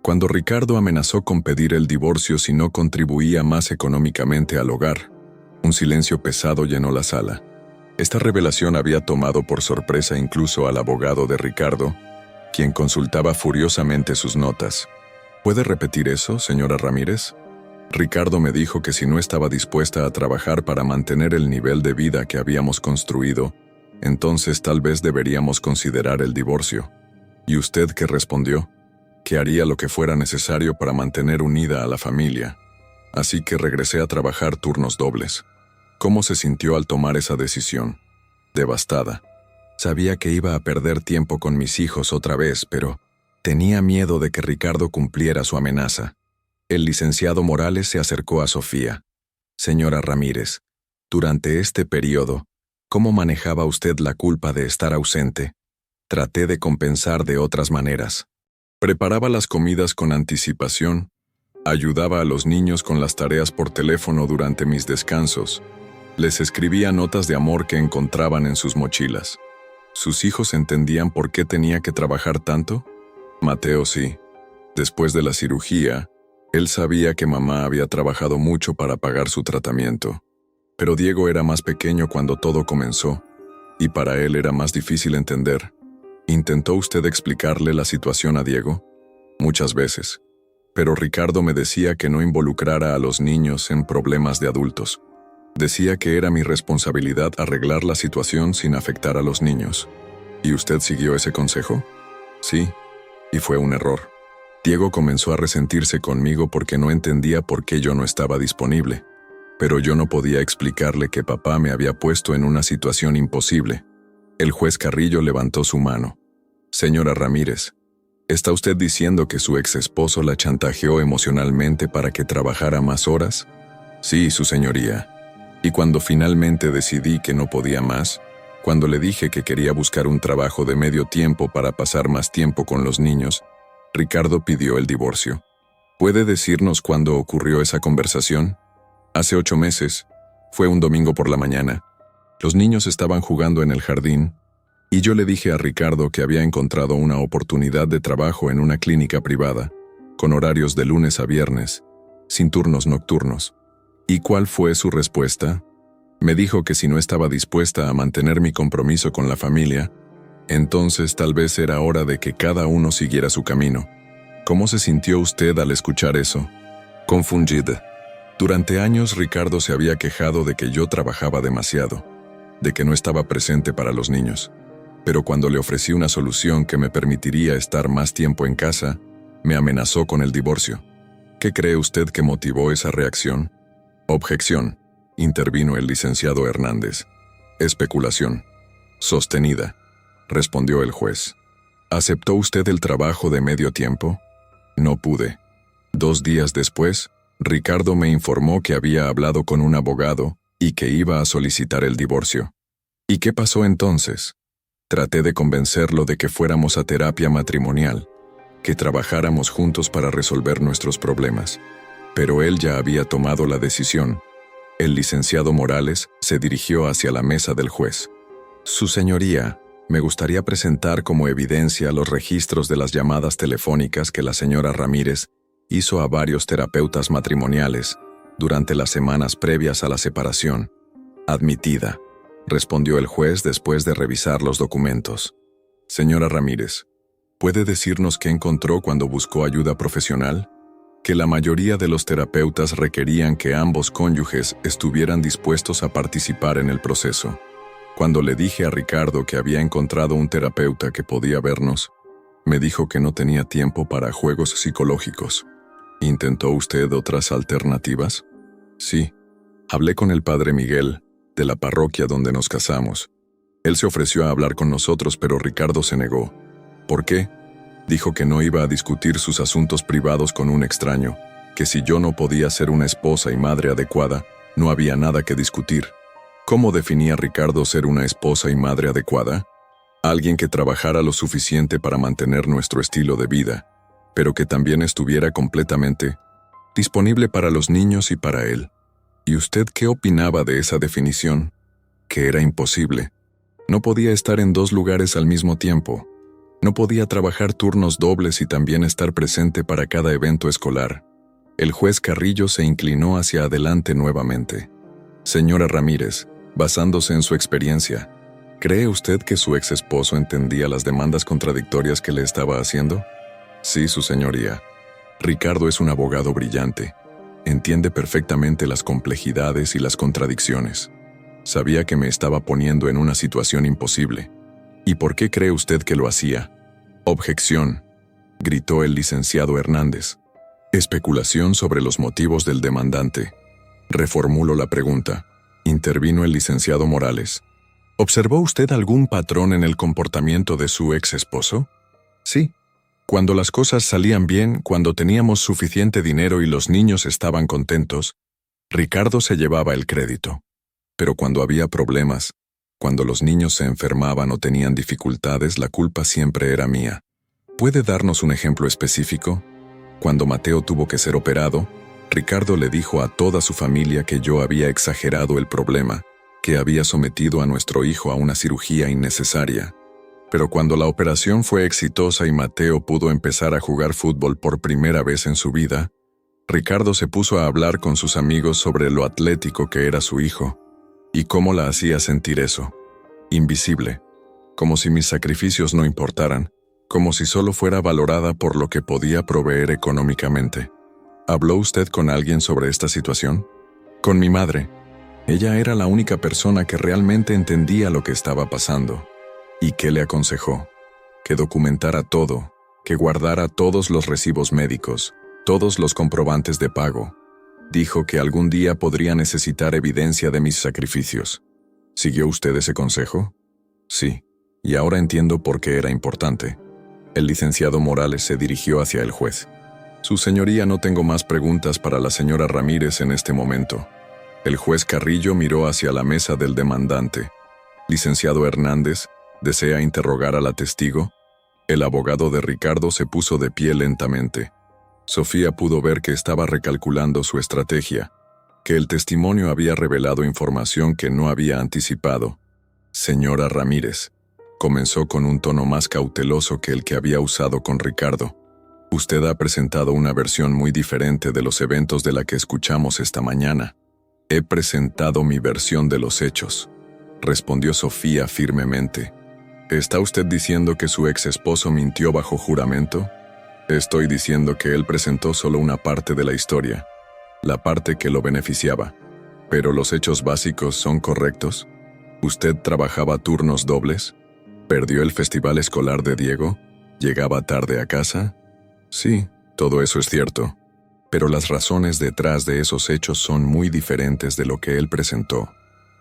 Cuando Ricardo amenazó con pedir el divorcio si no contribuía más económicamente al hogar. Un silencio pesado llenó la sala. Esta revelación había tomado por sorpresa incluso al abogado de Ricardo, quien consultaba furiosamente sus notas. ¿Puede repetir eso, señora Ramírez? Ricardo me dijo que si no estaba dispuesta a trabajar para mantener el nivel de vida que habíamos construido, entonces tal vez deberíamos considerar el divorcio. ¿Y usted qué respondió? Que haría lo que fuera necesario para mantener unida a la familia. Así que regresé a trabajar turnos dobles. ¿Cómo se sintió al tomar esa decisión? Devastada. Sabía que iba a perder tiempo con mis hijos otra vez, pero tenía miedo de que Ricardo cumpliera su amenaza. El licenciado Morales se acercó a Sofía. Señora Ramírez, durante este periodo, ¿cómo manejaba usted la culpa de estar ausente? Traté de compensar de otras maneras. Preparaba las comidas con anticipación, ayudaba a los niños con las tareas por teléfono durante mis descansos, les escribía notas de amor que encontraban en sus mochilas. ¿Sus hijos entendían por qué tenía que trabajar tanto? Mateo sí. Después de la cirugía, él sabía que mamá había trabajado mucho para pagar su tratamiento. Pero Diego era más pequeño cuando todo comenzó, y para él era más difícil entender. ¿Intentó usted explicarle la situación a Diego? Muchas veces. Pero Ricardo me decía que no involucrara a los niños en problemas de adultos. Decía que era mi responsabilidad arreglar la situación sin afectar a los niños. ¿Y usted siguió ese consejo? Sí, y fue un error. Diego comenzó a resentirse conmigo porque no entendía por qué yo no estaba disponible. Pero yo no podía explicarle que papá me había puesto en una situación imposible. El juez Carrillo levantó su mano. Señora Ramírez, ¿está usted diciendo que su ex esposo la chantajeó emocionalmente para que trabajara más horas? Sí, su señoría. Y cuando finalmente decidí que no podía más, cuando le dije que quería buscar un trabajo de medio tiempo para pasar más tiempo con los niños, Ricardo pidió el divorcio. ¿Puede decirnos cuándo ocurrió esa conversación? Hace 8 meses. Fue un domingo por la mañana. Los niños estaban jugando en el jardín, y yo le dije a Ricardo que había encontrado una oportunidad de trabajo en una clínica privada, con horarios de lunes a viernes, sin turnos nocturnos. ¿Y cuál fue su respuesta? Me dijo que si no estaba dispuesta a mantener mi compromiso con la familia, entonces tal vez era hora de que cada uno siguiera su camino. ¿Cómo se sintió usted al escuchar eso? Confundida. Durante años Ricardo se había quejado de que yo trabajaba demasiado, de que no estaba presente para los niños. Pero cuando le ofrecí una solución que me permitiría estar más tiempo en casa, me amenazó con el divorcio. ¿Qué cree usted que motivó esa reacción? Objeción, intervino el licenciado Hernández. Especulación. Sostenida, respondió el juez. ¿Aceptó usted el trabajo de medio tiempo? No pude. 2 días después, Ricardo me informó que había hablado con un abogado y que iba a solicitar el divorcio. ¿Y qué pasó entonces? Traté de convencerlo de que fuéramos a terapia matrimonial, que trabajáramos juntos para resolver nuestros problemas. Pero él ya había tomado la decisión. El licenciado Morales se dirigió hacia la mesa del juez. Su señoría, me gustaría presentar como evidencia los registros de las llamadas telefónicas que la señora Ramírez hizo a varios terapeutas matrimoniales durante las semanas previas a la separación. Admitida, respondió el juez después de revisar los documentos. Señora Ramírez, ¿puede decirnos qué encontró cuando buscó ayuda profesional? Que la mayoría de los terapeutas requerían que ambos cónyuges estuvieran dispuestos a participar en el proceso. Cuando le dije a Ricardo que había encontrado un terapeuta que podía vernos, me dijo que no tenía tiempo para juegos psicológicos. ¿Intentó usted otras alternativas? Sí. Hablé con el padre Miguel, de la parroquia donde nos casamos. Él se ofreció a hablar con nosotros, pero Ricardo se negó. ¿Por qué? Dijo que no iba a discutir sus asuntos privados con un extraño, que si yo no podía ser una esposa y madre adecuada, no había nada que discutir. ¿Cómo definía Ricardo ser una esposa y madre adecuada? Alguien que trabajara lo suficiente para mantener nuestro estilo de vida, pero que también estuviera completamente disponible para los niños y para él. ¿Y usted qué opinaba de esa definición? Que era imposible. No podía estar en 2 lugares al mismo tiempo. No podía trabajar turnos dobles y también estar presente para cada evento escolar. El juez Carrillo se inclinó hacia adelante nuevamente. Señora Ramírez, basándose en su experiencia, ¿cree usted que su ex esposo entendía las demandas contradictorias que le estaba haciendo? Sí, su señoría. Ricardo es un abogado brillante. Entiende perfectamente las complejidades y las contradicciones. Sabía que me estaba poniendo en una situación imposible. ¿Y por qué cree usted que lo hacía? Objeción, gritó el licenciado Hernández. Especulación sobre los motivos del demandante. Reformulo la pregunta. Intervino el licenciado Morales. ¿Observó usted algún patrón en el comportamiento de su ex esposo? Sí. Cuando las cosas salían bien, cuando teníamos suficiente dinero y los niños estaban contentos, Ricardo se llevaba el crédito. Pero cuando había problemas, cuando los niños se enfermaban o tenían dificultades, la culpa siempre era mía. ¿Puede darnos un ejemplo específico? Cuando Mateo tuvo que ser operado, Ricardo le dijo a toda su familia que yo había exagerado el problema, que había sometido a nuestro hijo a una cirugía innecesaria. Pero cuando la operación fue exitosa y Mateo pudo empezar a jugar fútbol por primera vez en su vida, Ricardo se puso a hablar con sus amigos sobre lo atlético que era su hijo, y cómo la hacía sentir eso. Invisible, como si mis sacrificios no importaran, como si solo fuera valorada por lo que podía proveer económicamente. ¿Habló usted con alguien sobre esta situación? Con mi madre. Ella era la única persona que realmente entendía lo que estaba pasando. ¿Y qué le aconsejó? Que documentara todo, que guardara todos los recibos médicos, todos los comprobantes de pago. Dijo que algún día podría necesitar evidencia de mis sacrificios. ¿Siguió usted ese consejo? Sí, y ahora entiendo por qué era importante. El licenciado Morales se dirigió hacia el juez. Su señoría, no tengo más preguntas para la señora Ramírez en este momento. El juez Carrillo miró hacia la mesa del demandante. Licenciado Hernández, ¿desea interrogar a la testigo? El abogado de Ricardo se puso de pie lentamente. Sofía pudo ver que estaba recalculando su estrategia, que el testimonio había revelado información que no había anticipado. Señora Ramírez, comenzó con un tono más cauteloso que el que había usado con Ricardo. Usted ha presentado una versión muy diferente de los eventos de la que escuchamos esta mañana. He presentado mi versión de los hechos, respondió Sofía firmemente. ¿Está usted diciendo que su ex esposo mintió bajo juramento? Estoy diciendo que él presentó solo una parte de la historia. la parte que lo beneficiaba. ¿Pero los hechos básicos son correctos? ¿Usted trabajaba turnos dobles? ¿Perdió el festival escolar de Diego? ¿Llegaba tarde a casa? Sí, todo eso es cierto. Pero las razones detrás de esos hechos son muy diferentes de lo que él presentó.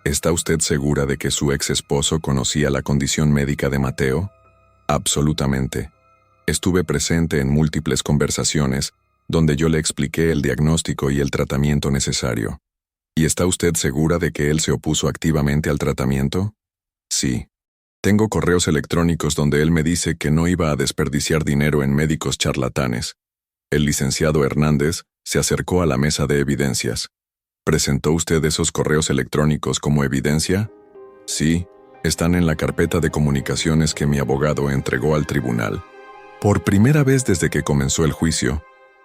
¿Está usted segura de que su ex esposo conocía la condición médica de Mateo? Absolutamente. Estuve presente en múltiples conversaciones donde yo le expliqué el diagnóstico y el tratamiento necesario. ¿Y está usted segura de que él se opuso activamente al tratamiento? Sí. Tengo correos electrónicos donde él me dice que no iba a desperdiciar dinero en médicos charlatanes. El licenciado Hernández se acercó a la mesa de evidencias. ¿Presentó usted esos correos electrónicos como evidencia? Sí, están en la carpeta de comunicaciones que mi abogado entregó al tribunal. Por primera vez desde que comenzó el juicio,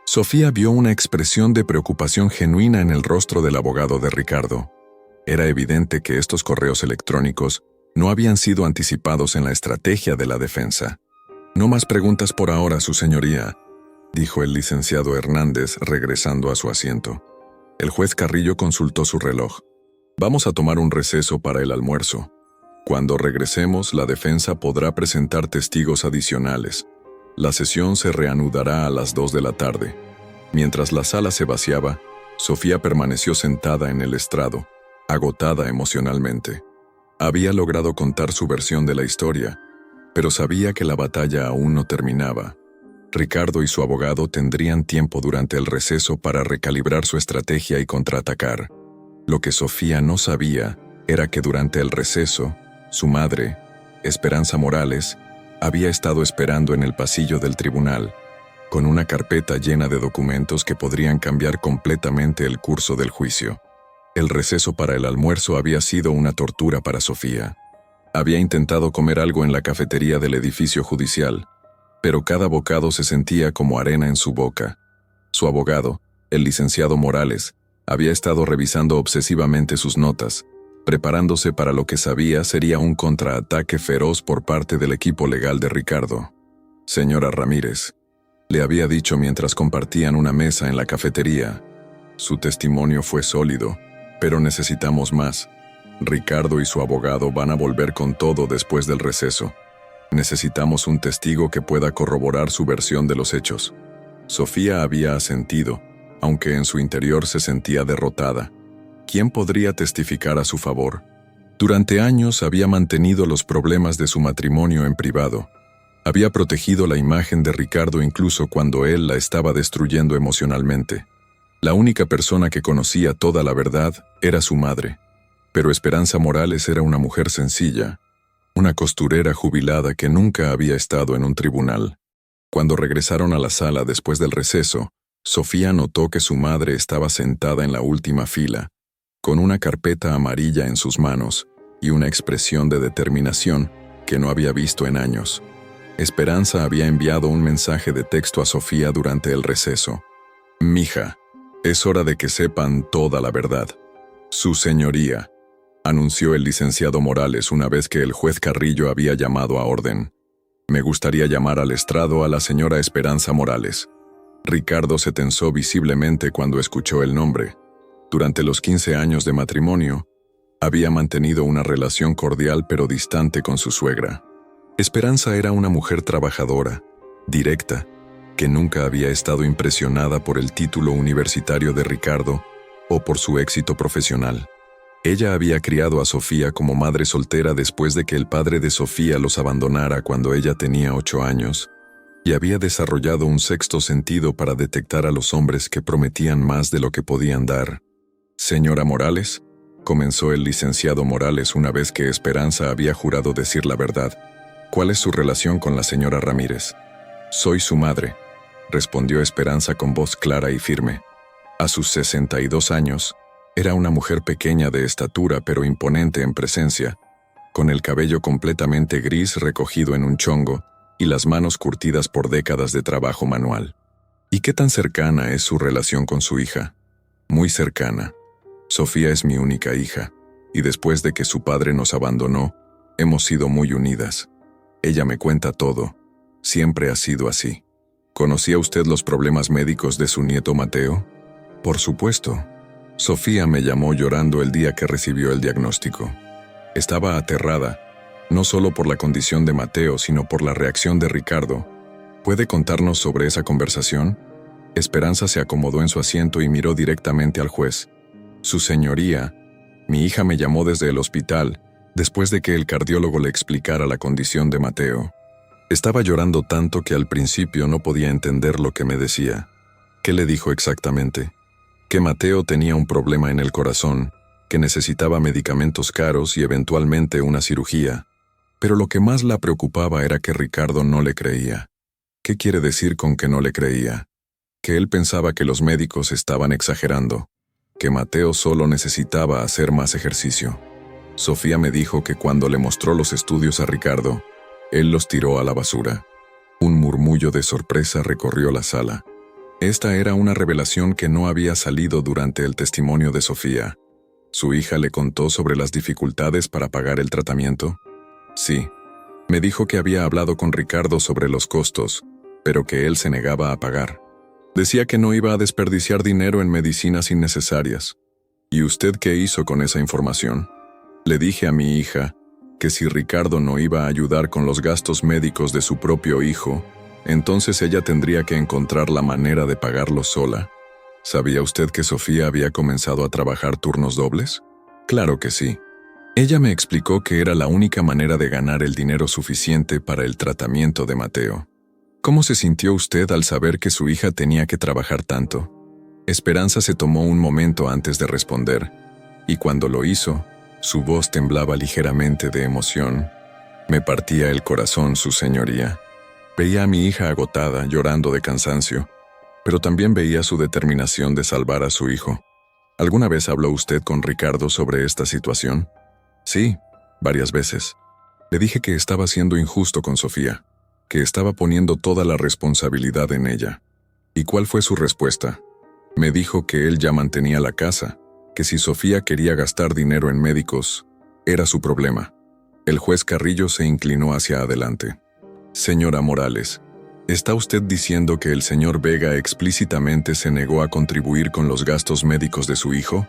Sofía vio una expresión de preocupación genuina en el rostro del abogado de Ricardo. Era evidente que estos correos electrónicos no habían sido anticipados en la estrategia de la defensa. No más preguntas por ahora, su señoría, dijo el licenciado Hernández regresando a su asiento. El juez Carrillo consultó su reloj. Vamos a tomar un receso para el almuerzo. Cuando regresemos, la defensa podrá presentar testigos adicionales. La sesión se reanudará a las 2 de la tarde. Mientras la sala se vaciaba, Sofía permaneció sentada en el estrado, agotada emocionalmente. Había logrado contar su versión de la historia, pero sabía que la batalla aún no terminaba. Ricardo y su abogado tendrían tiempo durante el receso para recalibrar su estrategia y contraatacar. Lo que Sofía no sabía era que durante el receso, su madre, Esperanza Morales, había estado esperando en el pasillo del tribunal, con una carpeta llena de documentos que podrían cambiar completamente el curso del juicio. El receso para el almuerzo había sido una tortura para Sofía. Había intentado comer algo en la cafetería del edificio judicial, pero cada bocado se sentía como arena en su boca. Su abogado, el licenciado Morales, había estado revisando obsesivamente sus notas, preparándose para lo que sabía sería un contraataque feroz por parte del equipo legal de Ricardo. Señora Ramírez, le había dicho mientras compartían una mesa en la cafetería. Su testimonio fue sólido, pero necesitamos más. Ricardo y su abogado van a volver con todo después del receso. Necesitamos un testigo que pueda corroborar su versión de los hechos. Sofía había asentido, aunque en su interior se sentía derrotada. ¿Quién podría testificar a su favor? Durante años había mantenido los problemas de su matrimonio en privado. Había protegido la imagen de Ricardo incluso cuando él la estaba destruyendo emocionalmente. La única persona que conocía toda la verdad era su madre. Pero Esperanza Morales era una mujer sencilla, una costurera jubilada que nunca había estado en un tribunal. Cuando regresaron a la sala después del receso, Sofía notó que su madre estaba sentada en la última fila, con una carpeta amarilla en sus manos y una expresión de determinación que no había visto en años. Esperanza había enviado un mensaje de texto a Sofía durante el receso. «Mija, es hora de que sepan toda la verdad. Su señoría», anunció el licenciado Morales una vez que el juez Carrillo había llamado a orden. «Me gustaría llamar al estrado a la señora Esperanza Morales». Ricardo se tensó visiblemente cuando escuchó el nombre. Durante los 15 años de matrimonio, había mantenido una relación cordial pero distante con su suegra. Esperanza era una mujer trabajadora, directa, que nunca había estado impresionada por el título universitario de Ricardo o por su éxito profesional. Ella había criado a Sofía como madre soltera después de que el padre de Sofía los abandonara cuando ella tenía 8 años, y había desarrollado un sexto sentido para detectar a los hombres que prometían más de lo que podían dar. «Señora Morales», comenzó el licenciado Morales una vez que Esperanza había jurado decir la verdad. «¿Cuál es su relación con la señora Ramírez?» «Soy su madre», respondió Esperanza con voz clara y firme. A sus 62 años, era una mujer pequeña de estatura pero imponente en presencia, con el cabello completamente gris recogido en un chongo y las manos curtidas por décadas de trabajo manual. ¿Y qué tan cercana es su relación con su hija? Muy cercana. Sofía es mi única hija, y después de que su padre nos abandonó, hemos sido muy unidas. Ella me cuenta todo. Siempre ha sido así. ¿Conocía usted los problemas médicos de su nieto Mateo? Por supuesto. Sofía me llamó llorando el día que recibió el diagnóstico. Estaba aterrada, no solo por la condición de Mateo, sino por la reacción de Ricardo. ¿Puede contarnos sobre esa conversación? Esperanza se acomodó en su asiento y miró directamente al juez. Su señoría, mi hija me llamó desde el hospital, después de que el cardiólogo le explicara la condición de Mateo. Estaba llorando tanto que al principio no podía entender lo que me decía. ¿Qué le dijo exactamente? Que Mateo tenía un problema en el corazón, que necesitaba medicamentos caros y eventualmente una cirugía. Pero lo que más la preocupaba era que Ricardo no le creía. ¿Qué quiere decir con que no le creía? Que él pensaba que los médicos estaban exagerando, que Mateo solo necesitaba hacer más ejercicio. Sofía me dijo que cuando le mostró los estudios a Ricardo, él los tiró a la basura. Un murmullo de sorpresa recorrió la sala. Esta era una revelación que no había salido durante el testimonio de Sofía. ¿Su hija le contó sobre las dificultades para pagar el tratamiento? Sí. Me dijo que había hablado con Ricardo sobre los costos, pero que él se negaba a pagar. Decía que no iba a desperdiciar dinero en medicinas innecesarias. ¿Y usted qué hizo con esa información? Le dije a mi hija que si Ricardo no iba a ayudar con los gastos médicos de su propio hijo, entonces ella tendría que encontrar la manera de pagarlo sola. ¿Sabía usted que Sofía había comenzado a trabajar turnos dobles? Claro que sí. Ella me explicó que era la única manera de ganar el dinero suficiente para el tratamiento de Mateo. ¿Cómo se sintió usted al saber que su hija tenía que trabajar tanto? Esperanza se tomó un momento antes de responder, y cuando lo hizo, su voz temblaba ligeramente de emoción. Me partía el corazón, su señoría. Veía a mi hija agotada, llorando de cansancio, pero también veía su determinación de salvar a su hijo. ¿Alguna vez habló usted con Ricardo sobre esta situación? Sí, varias veces. Le dije que estaba siendo injusto con Sofía, que estaba poniendo toda la responsabilidad en ella. ¿Y cuál fue su respuesta? Me dijo que él ya mantenía la casa, que si Sofía quería gastar dinero en médicos, era su problema. El juez Carrillo se inclinó hacia adelante. Señora Morales, ¿está usted diciendo que el señor Vega explícitamente se negó a contribuir con los gastos médicos de su hijo?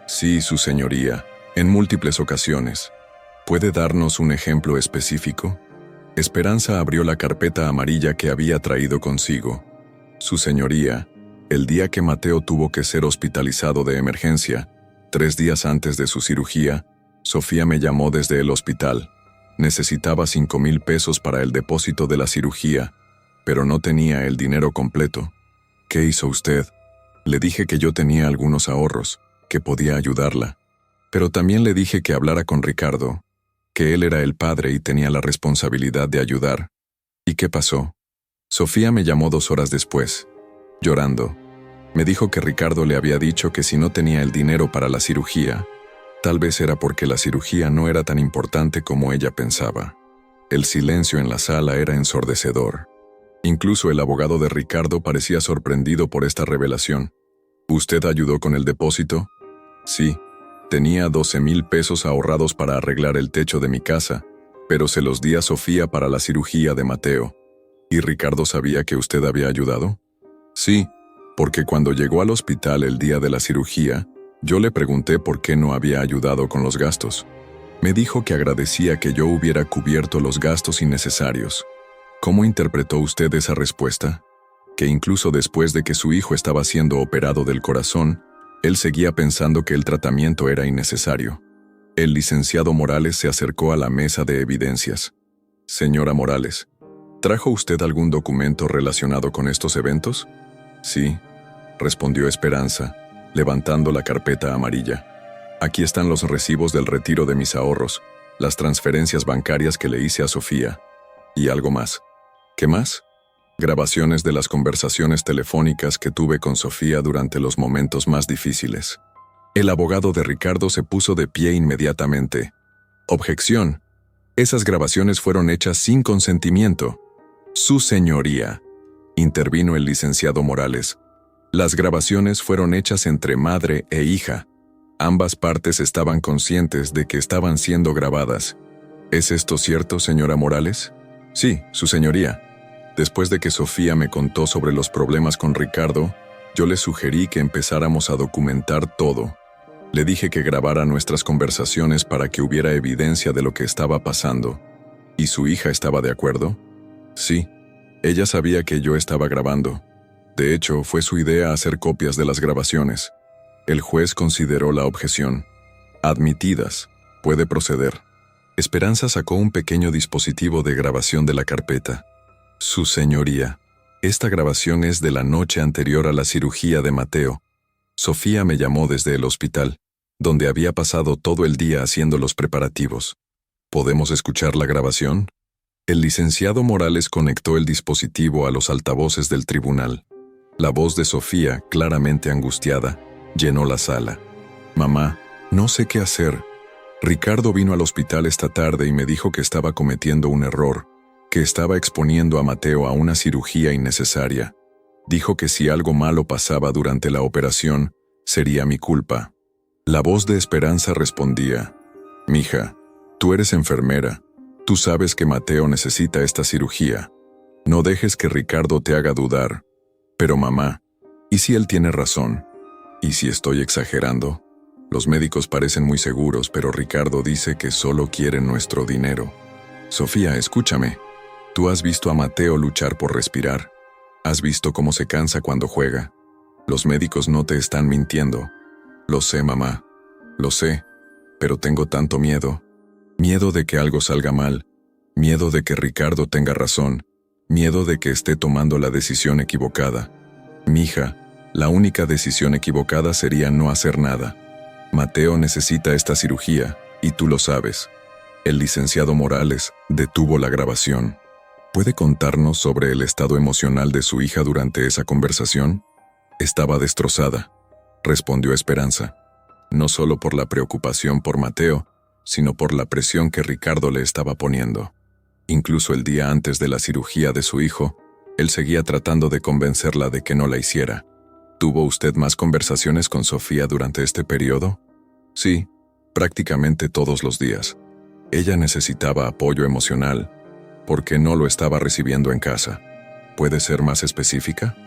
Sí, su señoría, en múltiples ocasiones. ¿Puede darnos un ejemplo específico? Esperanza abrió la carpeta amarilla que había traído consigo. Su señoría, el día que Mateo tuvo que ser hospitalizado de emergencia, 3 días antes de su cirugía, Sofía me llamó desde el hospital. Necesitaba 5,000 pesos para el depósito de la cirugía, pero no tenía el dinero completo. ¿Qué hizo usted? Le dije que yo tenía algunos ahorros, que podía ayudarla. Pero también le dije que hablara con Ricardo, que él era el padre y tenía la responsabilidad de ayudar. ¿Y qué pasó? Sofía me llamó 2 horas después, llorando. Me dijo que Ricardo le había dicho que si no tenía el dinero para la cirugía, tal vez era porque la cirugía no era tan importante como ella pensaba. El silencio en la sala era ensordecedor. Incluso el abogado de Ricardo parecía sorprendido por esta revelación. ¿Usted ayudó con el depósito? Sí. Tenía 12,000 pesos ahorrados para arreglar el techo de mi casa, pero se los di a Sofía para la cirugía de Mateo. ¿Y Ricardo sabía que usted había ayudado? Sí, porque cuando llegó al hospital el día de la cirugía, yo le pregunté por qué no había ayudado con los gastos. Me dijo que agradecía que yo hubiera cubierto los gastos innecesarios. ¿Cómo interpretó usted esa respuesta? Que incluso después de que su hijo estaba siendo operado del corazón, él seguía pensando que el tratamiento era innecesario. El licenciado Morales se acercó a la mesa de evidencias. Señora Morales, ¿trajo usted algún documento relacionado con estos eventos? Sí, respondió Esperanza, levantando la carpeta amarilla. Aquí están los recibos del retiro de mis ahorros, las transferencias bancarias que le hice a Sofía, y algo más. ¿Qué más? Grabaciones de las conversaciones telefónicas que tuve con Sofía durante los momentos más difíciles. El abogado de Ricardo se puso de pie inmediatamente. Objeción. Esas grabaciones fueron hechas sin consentimiento. Su señoría, intervino el licenciado Morales. Las grabaciones fueron hechas entre madre e hija. Ambas partes estaban conscientes de que estaban siendo grabadas. ¿Es esto cierto, señora Morales? Sí, su señoría. Después de que Sofía me contó sobre los problemas con Ricardo, Yo le sugerí que empezáramos a documentar todo. Le dije que grabara nuestras conversaciones para que hubiera evidencia de lo que estaba pasando. ¿Y su hija estaba de acuerdo? Sí, ella sabía que yo estaba grabando. De hecho, fue su idea hacer copias de las grabaciones. El juez consideró la objeción. Admitidas. Puede proceder. Esperanza sacó un pequeño dispositivo de grabación de la carpeta. Su señoría, esta grabación es de la noche anterior a la cirugía de Mateo. Sofía me llamó desde el hospital, donde había pasado todo el día haciendo los preparativos. ¿Podemos escuchar la grabación? El licenciado Morales conectó el dispositivo a los altavoces del tribunal. La voz de Sofía, claramente angustiada, llenó la sala. Mamá, no sé qué hacer. Ricardo vino al hospital esta tarde y me dijo que estaba cometiendo un error, que estaba exponiendo a Mateo a una cirugía innecesaria. Dijo que si algo malo pasaba durante la operación, sería mi culpa. La voz de Esperanza respondía: Mija, tú eres enfermera. Tú sabes que Mateo necesita esta cirugía. No dejes que Ricardo te haga dudar. Pero mamá, ¿y si él tiene razón? ¿Y si estoy exagerando? Los médicos parecen muy seguros, pero Ricardo dice que solo quiere nuestro dinero. Sofía, escúchame. Tú has visto a Mateo luchar por respirar. Has visto cómo se cansa cuando juega. Los médicos no te están mintiendo. Lo sé, mamá. Lo sé. Pero tengo tanto miedo. Miedo de que algo salga mal. Miedo de que Ricardo tenga razón. Miedo de que esté tomando la decisión equivocada. Mija, la única decisión equivocada sería no hacer nada. Mateo necesita esta cirugía, y tú lo sabes. El licenciado Morales detuvo la grabación. ¿Puede contarnos sobre el estado emocional de su hija durante esa conversación? Estaba destrozada, respondió Esperanza. No solo por la preocupación por Mateo, sino por la presión que Ricardo le estaba poniendo. Incluso el día antes de la cirugía de su hijo, él seguía tratando de convencerla de que no la hiciera. ¿Tuvo usted más conversaciones con Sofía durante este periodo? Sí, prácticamente todos los días. Ella necesitaba apoyo emocional, porque no lo estaba recibiendo en casa. ¿Puede ser más específica?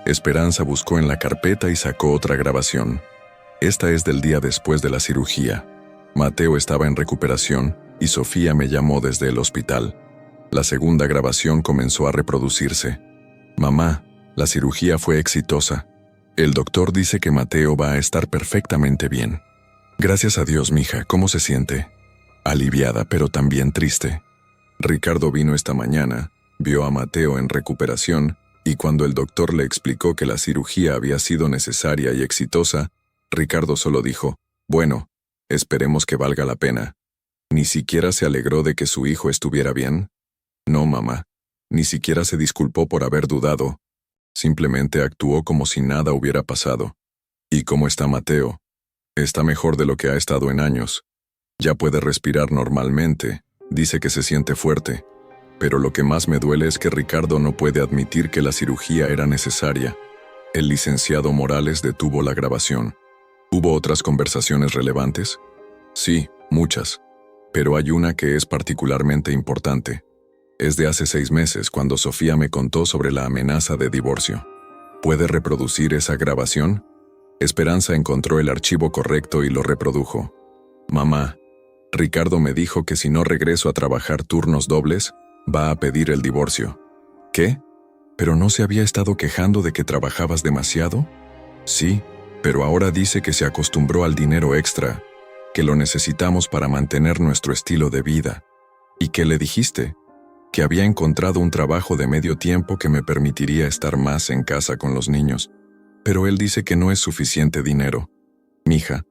Esperanza buscó en la carpeta y sacó otra grabación. Esta es del día después de la cirugía. Mateo estaba en recuperación y Sofía me llamó desde el hospital. La segunda grabación comenzó a reproducirse. Mamá, la cirugía fue exitosa. El doctor dice que Mateo va a estar perfectamente bien. Gracias a Dios, mija, ¿cómo se siente? Aliviada, pero también triste. Ricardo vino esta mañana, vio a Mateo en recuperación, y cuando el doctor le explicó que la cirugía había sido necesaria y exitosa, Ricardo solo dijo: bueno, esperemos que valga la pena. Ni siquiera se alegró de que su hijo estuviera bien. No, mamá, ni siquiera se disculpó por haber dudado. Simplemente actuó como si nada hubiera pasado. ¿Y cómo está Mateo? Está mejor de lo que ha estado en años. Ya puede respirar normalmente, dice que se siente fuerte. Pero lo que más me duele es que Ricardo no puede admitir que la cirugía era necesaria. El licenciado Morales detuvo la grabación. ¿Hubo otras conversaciones relevantes? Sí, muchas. Pero hay una que es particularmente importante. Es de hace 6 meses, cuando Sofía me contó sobre la amenaza de divorcio. ¿Puede reproducir esa grabación? Esperanza encontró el archivo correcto y lo reprodujo. Mamá, Ricardo me dijo que si no regreso a trabajar turnos dobles, va a pedir el divorcio. ¿Qué? ¿Pero no se había estado quejando de que trabajabas demasiado? Sí, pero ahora dice que se acostumbró al dinero extra, que lo necesitamos para mantener nuestro estilo de vida. ¿Y qué le dijiste? Que había encontrado un trabajo de medio tiempo que me permitiría estar más en casa con los niños. Pero él dice que no es suficiente dinero. Mija,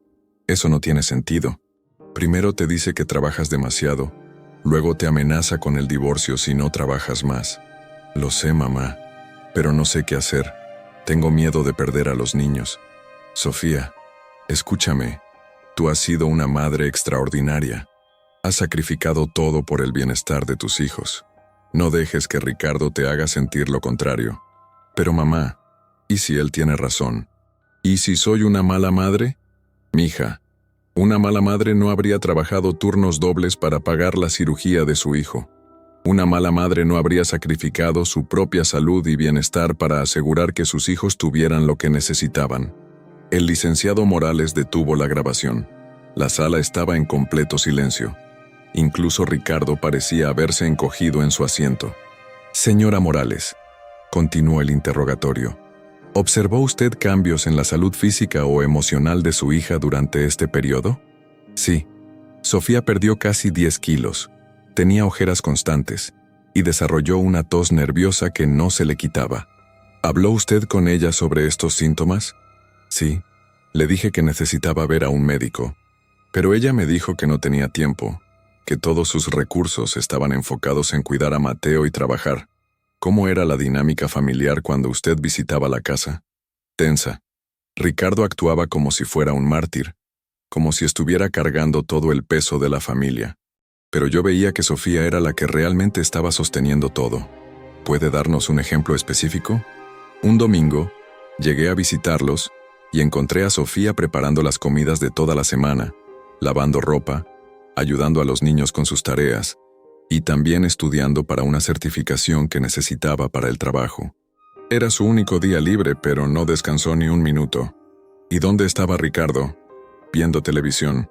eso no tiene sentido. Primero te dice que trabajas demasiado, luego te amenaza con el divorcio si no trabajas más. Lo sé, mamá, pero no sé qué hacer. Tengo miedo de perder a los niños. Sofía, escúchame. Tú has sido una madre extraordinaria. Has sacrificado todo por el bienestar de tus hijos. No dejes que Ricardo te haga sentir lo contrario. Pero mamá, ¿y si él tiene razón? ¿Y si soy una mala madre? Mija, una mala madre no habría trabajado turnos dobles para pagar la cirugía de su hijo. Una mala madre no habría sacrificado su propia salud y bienestar para asegurar que sus hijos tuvieran lo que necesitaban. El licenciado Morales detuvo la grabación. La sala estaba en completo silencio. Incluso Ricardo parecía haberse encogido en su asiento. Señora Morales, continuó el interrogatorio, ¿observó usted cambios en la salud física o emocional de su hija durante este periodo? Sí. Sofía perdió casi 10 kilos, tenía ojeras constantes y desarrolló una tos nerviosa que no se le quitaba. ¿Habló usted con ella sobre estos síntomas? Sí. Le dije que necesitaba ver a un médico, pero ella me dijo que no tenía tiempo, que todos sus recursos estaban enfocados en cuidar a Mateo y trabajar. ¿Cómo era la dinámica familiar cuando usted visitaba la casa? Tensa. Ricardo actuaba como si fuera un mártir, como si estuviera cargando todo el peso de la familia. Pero yo veía que Sofía era la que realmente estaba sosteniendo todo. ¿Puede darnos un ejemplo específico? Un domingo, llegué a visitarlos y encontré a Sofía preparando las comidas de toda la semana, lavando ropa, ayudando a los niños con sus tareas, y también estudiando para una certificación que necesitaba para el trabajo. Era su único día libre, pero no descansó ni un minuto. ¿Y dónde estaba Ricardo? Viendo televisión.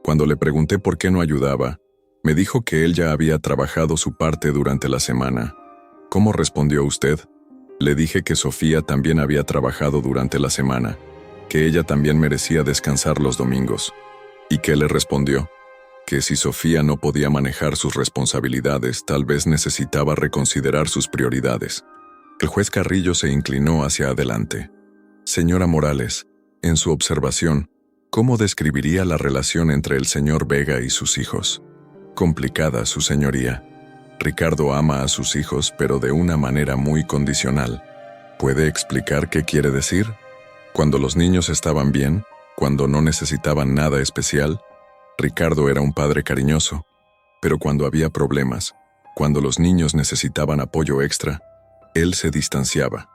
Cuando le pregunté por qué no ayudaba, me dijo que él ya había trabajado su parte durante la semana. ¿Cómo respondió usted? Le dije que Sofía también había trabajado durante la semana, que ella también merecía descansar los domingos. ¿Y qué le respondió? Que si Sofía no podía manejar sus responsabilidades, tal vez necesitaba reconsiderar sus prioridades. El juez Carrillo se inclinó hacia adelante. Señora Morales, en su observación, ¿cómo describiría la relación entre el señor Vega y sus hijos? Complicada, su señoría. Ricardo ama a sus hijos, pero de una manera muy condicional. ¿Puede explicar qué quiere decir? Cuando los niños estaban bien, cuando no necesitaban nada especial, Ricardo era un padre cariñoso, pero cuando había problemas, cuando los niños necesitaban apoyo extra, él se distanciaba.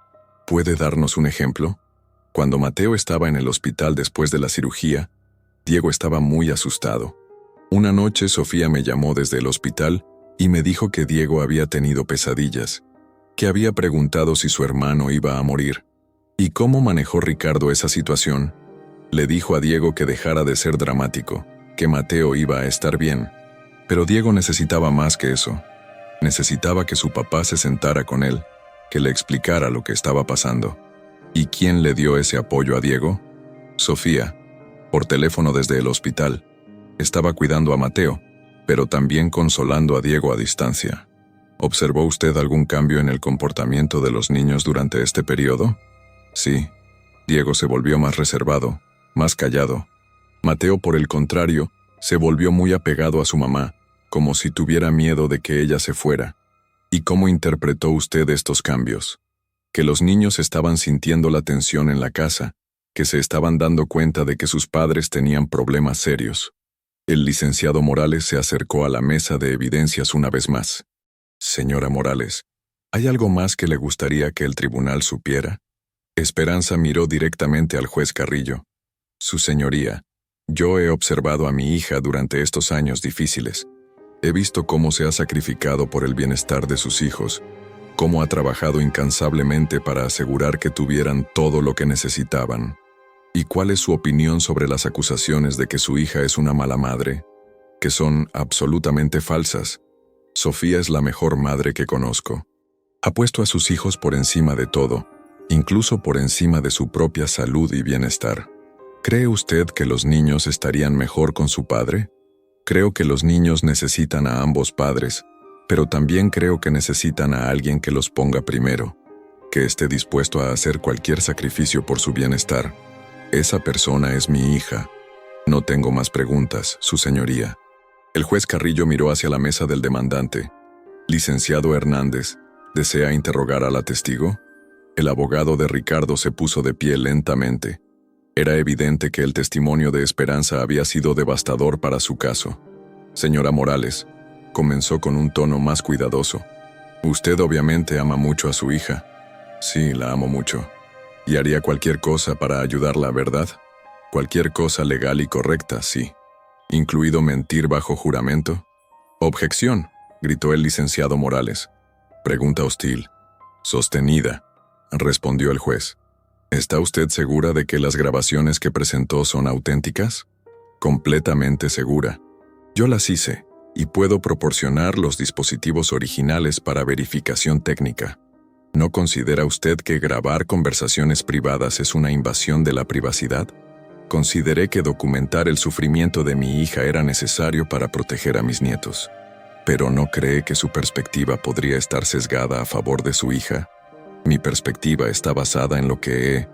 ¿Puede darnos un ejemplo? Cuando Mateo estaba en el hospital después de la cirugía, Diego estaba muy asustado. Una noche Sofía me llamó desde el hospital y me dijo que Diego había tenido pesadillas, que había preguntado si su hermano iba a morir. ¿Y cómo manejó Ricardo esa situación? Le dijo a Diego que dejara de ser dramático, que Mateo iba a estar bien. Pero Diego necesitaba más que eso. Necesitaba que su papá se sentara con él, que le explicara lo que estaba pasando. ¿Y quién le dio ese apoyo a Diego? Sofía, por teléfono desde el hospital. Estaba cuidando a Mateo, pero también consolando a Diego a distancia. ¿Observó usted algún cambio en el comportamiento de los niños durante este periodo? Sí. Diego se volvió más reservado, más callado. Mateo, por el contrario, se volvió muy apegado a su mamá, como si tuviera miedo de que ella se fuera. ¿Y cómo interpretó usted estos cambios? Que los niños estaban sintiendo la tensión en la casa, que se estaban dando cuenta de que sus padres tenían problemas serios. El licenciado Morales se acercó a la mesa de evidencias una vez más. Señora Morales, ¿hay algo más que le gustaría que el tribunal supiera? Esperanza miró directamente al juez Carrillo. Su señoría, yo he observado a mi hija durante estos años difíciles. He visto cómo se ha sacrificado por el bienestar de sus hijos, cómo ha trabajado incansablemente para asegurar que tuvieran todo lo que necesitaban. ¿Y cuál es su opinión sobre las acusaciones de que su hija es una mala madre? Que son absolutamente falsas. Sofía es la mejor madre que conozco. Ha puesto a sus hijos por encima de todo, incluso por encima de su propia salud y bienestar. ¿Cree usted que los niños estarían mejor con su padre? Creo que los niños necesitan a ambos padres, pero también creo que necesitan a alguien que los ponga primero, que esté dispuesto a hacer cualquier sacrificio por su bienestar. Esa persona es mi hija. No tengo más preguntas, su señoría. El juez Carrillo miró hacia la mesa del demandante. Licenciado Hernández, ¿desea interrogar a la testigo? El abogado de Ricardo se puso de pie lentamente. Era evidente que el testimonio de Esperanza había sido devastador para su caso. Señora Morales, comenzó con un tono más cuidadoso. Usted obviamente ama mucho a su hija. Sí, la amo mucho. Y haría cualquier cosa para ayudarla, ¿verdad? Cualquier cosa legal y correcta, sí. ¿Incluido mentir bajo juramento? Objeción. gritó el licenciado Morales. Pregunta hostil. Sostenida, respondió el juez. ¿Está usted segura de que las grabaciones que presentó son auténticas? Completamente segura. Yo las hice, y puedo proporcionar los dispositivos originales para verificación técnica. ¿No considera usted que grabar conversaciones privadas es una invasión de la privacidad? Consideré que documentar el sufrimiento de mi hija era necesario para proteger a mis nietos. ¿Pero no cree que su perspectiva podría estar sesgada a favor de su hija? Mi perspectiva está basada en lo que he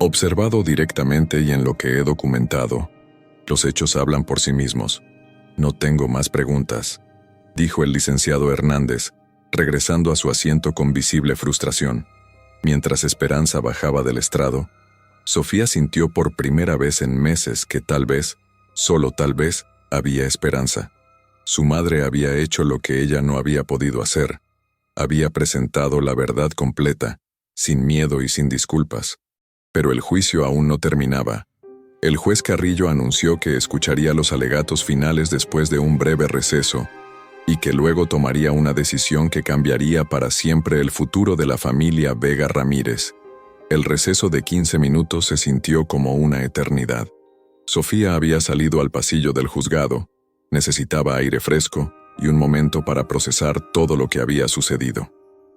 observado directamente y en lo que he documentado. Los hechos hablan por sí mismos. No tengo más preguntas, dijo el licenciado Hernández, regresando a su asiento con visible frustración. Mientras Esperanza bajaba del estrado, Sofía sintió por primera vez en meses que tal vez, solo tal vez, había esperanza. Su madre había hecho lo que ella no había podido hacer. Había presentado la verdad completa, sin miedo y sin disculpas. Pero el juicio aún no terminaba. El juez Carrillo anunció que escucharía los alegatos finales después de un breve receso, y que luego tomaría una decisión que cambiaría para siempre el futuro de la familia Vega Ramírez. El receso de 15 minutos se sintió como una eternidad. Sofía había salido al pasillo del juzgado, necesitaba aire fresco y un momento para procesar todo lo que había sucedido.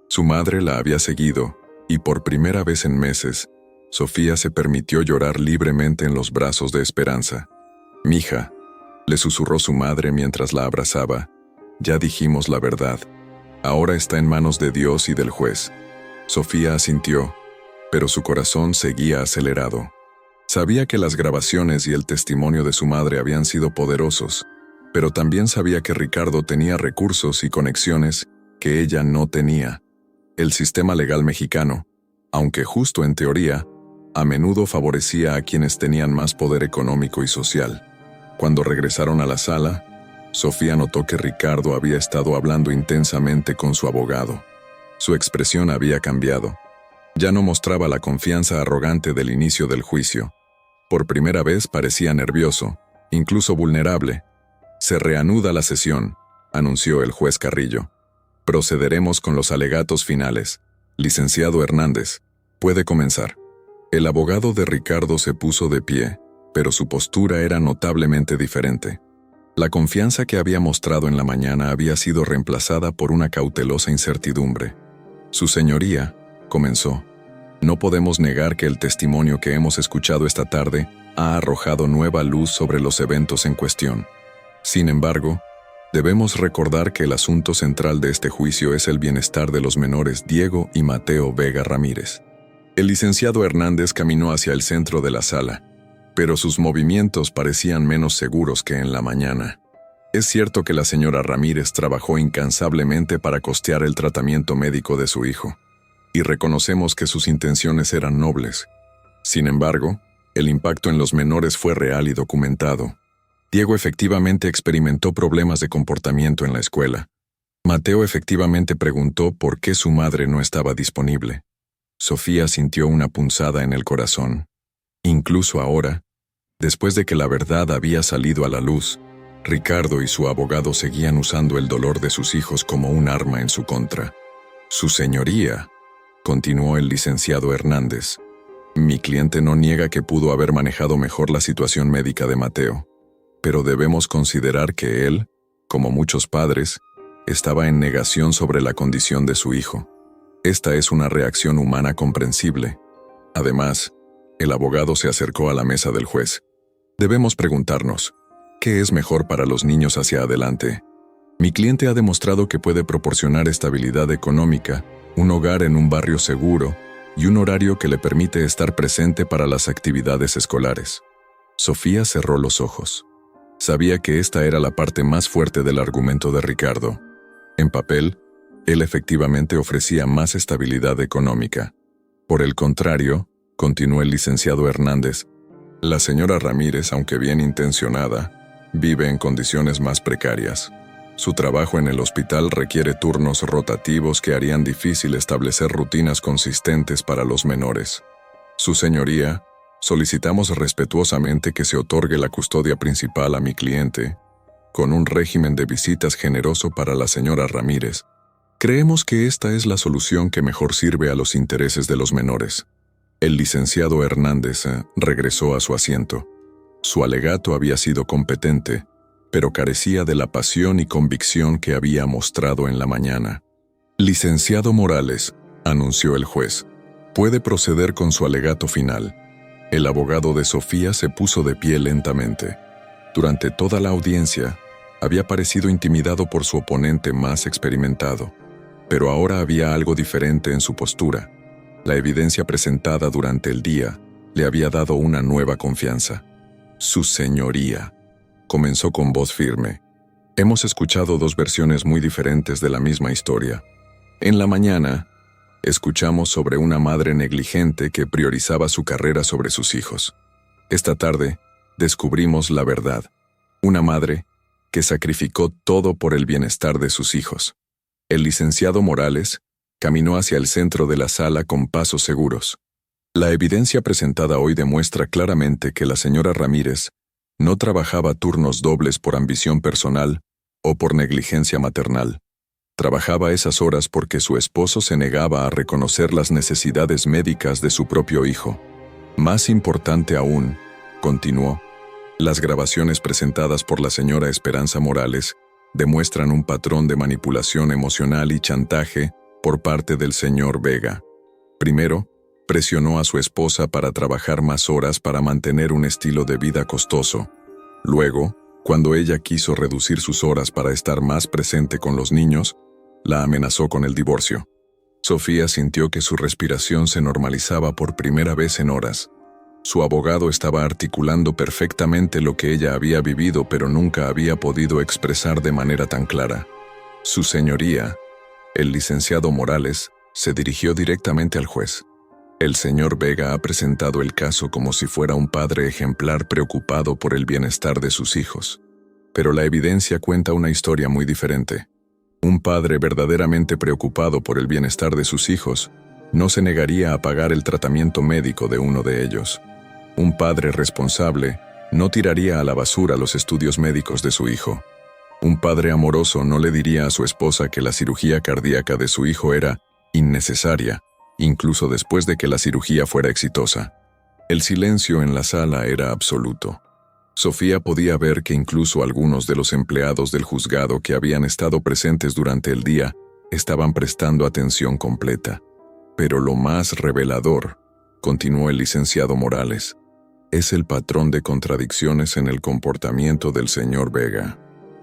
Su madre la había seguido, y por primera vez en meses, Sofía se permitió llorar libremente en los brazos de Esperanza. «Mija», le susurró su madre mientras la abrazaba, «ya dijimos la verdad. Ahora está en manos de Dios y del juez». Sofía asintió, pero su corazón seguía acelerado. Sabía que las grabaciones y el testimonio de su madre habían sido poderosos, pero también sabía que Ricardo tenía recursos y conexiones que ella no tenía. El sistema legal mexicano, aunque justo en teoría, a menudo favorecía a quienes tenían más poder económico y social. Cuando regresaron a la sala, Sofía notó que Ricardo había estado hablando intensamente con su abogado. Su expresión había cambiado. Ya no mostraba la confianza arrogante del inicio del juicio. Por primera vez parecía nervioso, incluso vulnerable. «Se reanuda la sesión», anunció el juez Carrillo. «Procederemos con los alegatos finales. Licenciado Hernández, puede comenzar». El abogado de Ricardo se puso de pie, pero su postura era notablemente diferente. La confianza que había mostrado en la mañana había sido reemplazada por una cautelosa incertidumbre. «Su señoría», comenzó, «no podemos negar que el testimonio que hemos escuchado esta tarde ha arrojado nueva luz sobre los eventos en cuestión. Sin embargo, debemos recordar que el asunto central de este juicio es el bienestar de los menores Diego y Mateo Vega Ramírez». El licenciado Hernández caminó hacia el centro de la sala, pero sus movimientos parecían menos seguros que en la mañana. Es cierto que la señora Ramírez trabajó incansablemente para costear el tratamiento médico de su hijo, y reconocemos que sus intenciones eran nobles. Sin embargo, el impacto en los menores fue real y documentado. Diego efectivamente experimentó problemas de comportamiento en la escuela. Mateo efectivamente preguntó por qué su madre no estaba disponible. Sofía sintió una punzada en el corazón. Incluso ahora, después de que la verdad había salido a la luz, Ricardo y su abogado seguían usando el dolor de sus hijos como un arma en su contra. «Su señoría», continuó el licenciado Hernández, «mi cliente no niega que pudo haber manejado mejor la situación médica de Mateo, pero debemos considerar que él, como muchos padres, estaba en negación sobre la condición de su hijo. Esta es una reacción humana comprensible. Además, el abogado se acercó a la mesa del juez. Debemos preguntarnos, ¿qué es mejor para los niños hacia adelante? Mi cliente ha demostrado que puede proporcionar estabilidad económica, un hogar en un barrio seguro y un horario que le permite estar presente para las actividades escolares». Sofía cerró los ojos. Sabía que esta era la parte más fuerte del argumento de Ricardo. En papel, él efectivamente ofrecía más estabilidad económica. Por el contrario, continuó el licenciado Hernández, la señora Ramírez, aunque bien intencionada, vive en condiciones más precarias. Su trabajo en el hospital requiere turnos rotativos que harían difícil establecer rutinas consistentes para los menores. Su señoría, solicitamos respetuosamente que se otorgue la custodia principal a mi cliente con un régimen de visitas generoso para la señora Ramírez. Creemos que esta es la solución que mejor sirve a los intereses de los menores. El licenciado Hernández regresó a su asiento. Su alegato había sido competente, pero carecía de la pasión y convicción que había mostrado en la mañana. Licenciado Morales, anunció el juez, puede proceder con su alegato final. El abogado de Sofía se puso de pie lentamente. Durante toda la audiencia, había parecido intimidado por su oponente más experimentado, pero ahora había algo diferente en su postura. La evidencia presentada durante el día le había dado una nueva confianza. Su señoría, comenzó con voz firme. Hemos escuchado dos versiones muy diferentes de la misma historia. En la mañana, escuchamos sobre una madre negligente que priorizaba su carrera sobre sus hijos. Esta tarde, descubrimos la verdad. Una madre que sacrificó todo por el bienestar de sus hijos. El licenciado Morales caminó hacia el centro de la sala con pasos seguros. La evidencia presentada hoy demuestra claramente que la señora Ramírez no trabajaba turnos dobles por ambición personal o por negligencia maternal. Trabajaba esas horas porque su esposo se negaba a reconocer las necesidades médicas de su propio hijo. Más importante aún, continuó, las grabaciones presentadas por la señora Esperanza Morales demuestran un patrón de manipulación emocional y chantaje por parte del señor Vega. Primero, presionó a su esposa para trabajar más horas para mantener un estilo de vida costoso. Luego, cuando ella quiso reducir sus horas para estar más presente con los niños, la amenazó con el divorcio. Sofía sintió que su respiración se normalizaba por primera vez en horas. Su abogado estaba articulando perfectamente lo que ella había vivido, pero nunca había podido expresar de manera tan clara. Su señoría, el licenciado Morales, se dirigió directamente al juez. El señor Vega ha presentado el caso como si fuera un padre ejemplar preocupado por el bienestar de sus hijos. Pero la evidencia cuenta una historia muy diferente. Un padre verdaderamente preocupado por el bienestar de sus hijos no se negaría a pagar el tratamiento médico de uno de ellos. Un padre responsable no tiraría a la basura los estudios médicos de su hijo. Un padre amoroso no le diría a su esposa que la cirugía cardíaca de su hijo era innecesaria, incluso después de que la cirugía fuera exitosa. El silencio en la sala era absoluto. Sofía podía ver que incluso algunos de los empleados del juzgado que habían estado presentes durante el día estaban prestando atención completa. Pero lo más revelador, continuó el licenciado Morales, es el patrón de contradicciones en el comportamiento del señor Vega.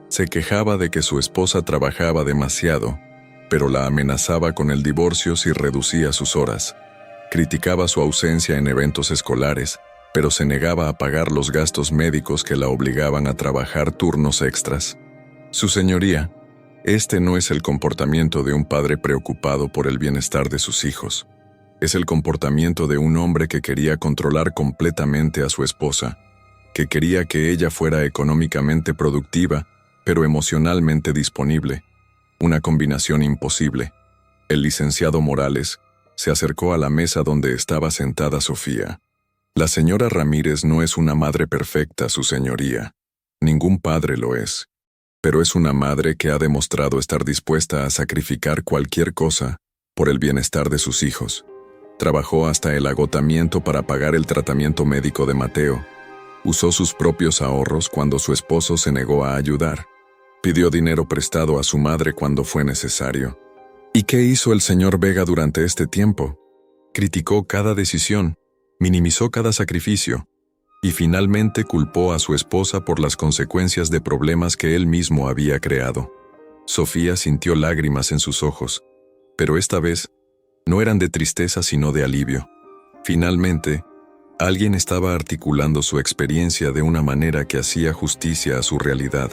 Se quejaba de que su esposa trabajaba demasiado, pero la amenazaba con el divorcio si reducía sus horas. Criticaba su ausencia en eventos escolares, pero se negaba a pagar los gastos médicos que la obligaban a trabajar turnos extras. Su señoría, este no es el comportamiento de un padre preocupado por el bienestar de sus hijos. Es el comportamiento de un hombre que quería controlar completamente a su esposa, que quería que ella fuera económicamente productiva, pero emocionalmente disponible. Una combinación imposible. El licenciado Morales se acercó a la mesa donde estaba sentada Sofía. La señora Ramírez no es una madre perfecta, su señoría. Ningún padre lo es. Pero es una madre que ha demostrado estar dispuesta a sacrificar cualquier cosa por el bienestar de sus hijos. Trabajó hasta el agotamiento para pagar el tratamiento médico de Mateo. Usó sus propios ahorros cuando su esposo se negó a ayudar. Pidió dinero prestado a su madre cuando fue necesario. ¿Y qué hizo el señor Vega durante este tiempo? Criticó cada decisión, minimizó cada sacrificio, y finalmente culpó a su esposa por las consecuencias de problemas que él mismo había creado. Sofía sintió lágrimas en sus ojos, pero esta vez no eran de tristeza sino de alivio. Finalmente, alguien estaba articulando su experiencia de una manera que hacía justicia a su realidad.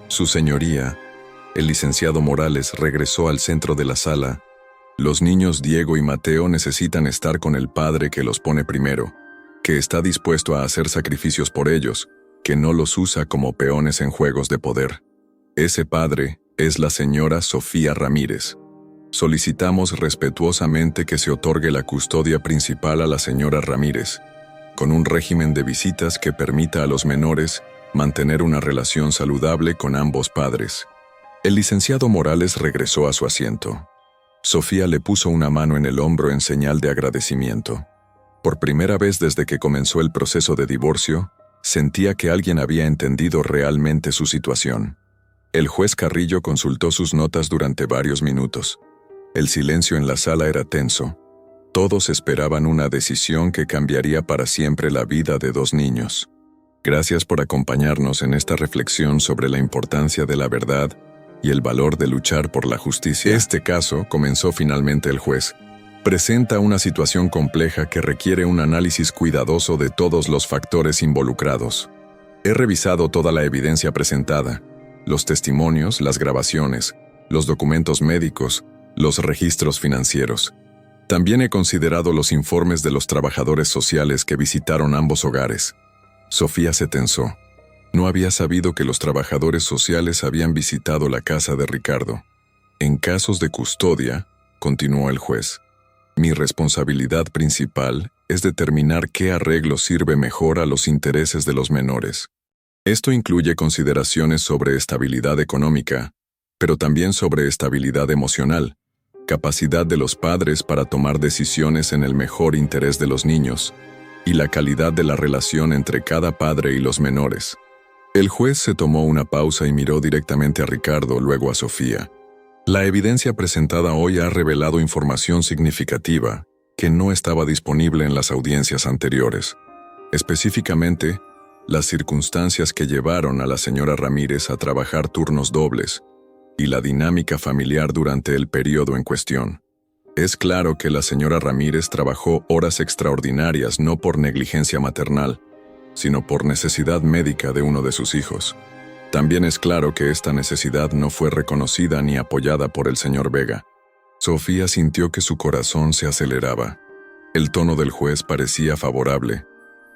Su señoría, el licenciado Morales, regresó al centro de la sala. Los niños Diego y Mateo necesitan estar con el padre que los pone primero, que está dispuesto a hacer sacrificios por ellos, que no los usa como peones en juegos de poder. Ese padre es la señora Sofía Ramírez. Solicitamos respetuosamente que se otorgue la custodia principal a la señora Ramírez, con un régimen de visitas que permita a los menores mantener una relación saludable con ambos padres. El licenciado Morales regresó a su asiento. Sofía le puso una mano en el hombro en señal de agradecimiento. Por primera vez desde que comenzó el proceso de divorcio, sentía que alguien había entendido realmente su situación. El juez Carrillo consultó sus notas durante varios minutos. El silencio en la sala era tenso. Todos esperaban una decisión que cambiaría para siempre la vida de dos niños. Gracias por acompañarnos en esta reflexión sobre la importancia de la verdad y el valor de luchar por la justicia. Este caso, comenzó finalmente el juez, presenta una situación compleja que requiere un análisis cuidadoso de todos los factores involucrados. He revisado toda la evidencia presentada, los testimonios, las grabaciones, los documentos médicos, los registros financieros. También he considerado los informes de los trabajadores sociales que visitaron ambos hogares. Sofía se tensó. No había sabido que los trabajadores sociales habían visitado la casa de Ricardo. En casos de custodia, continuó el juez, mi responsabilidad principal es determinar qué arreglo sirve mejor a los intereses de los menores. Esto incluye consideraciones sobre estabilidad económica, pero también sobre estabilidad emocional, capacidad de los padres para tomar decisiones en el mejor interés de los niños, y la calidad de la relación entre cada padre y los menores. El juez se tomó una pausa y miró directamente a Ricardo, luego a Sofía. La evidencia presentada hoy ha revelado información significativa que no estaba disponible en las audiencias anteriores. Específicamente, las circunstancias que llevaron a la señora Ramírez a trabajar turnos dobles y la dinámica familiar durante el periodo en cuestión. Es claro que la señora Ramírez trabajó horas extraordinarias no por negligencia maternal, sino por necesidad médica de uno de sus hijos. También es claro que esta necesidad no fue reconocida ni apoyada por el señor Vega. Sofía sintió que su corazón se aceleraba. El tono del juez parecía favorable,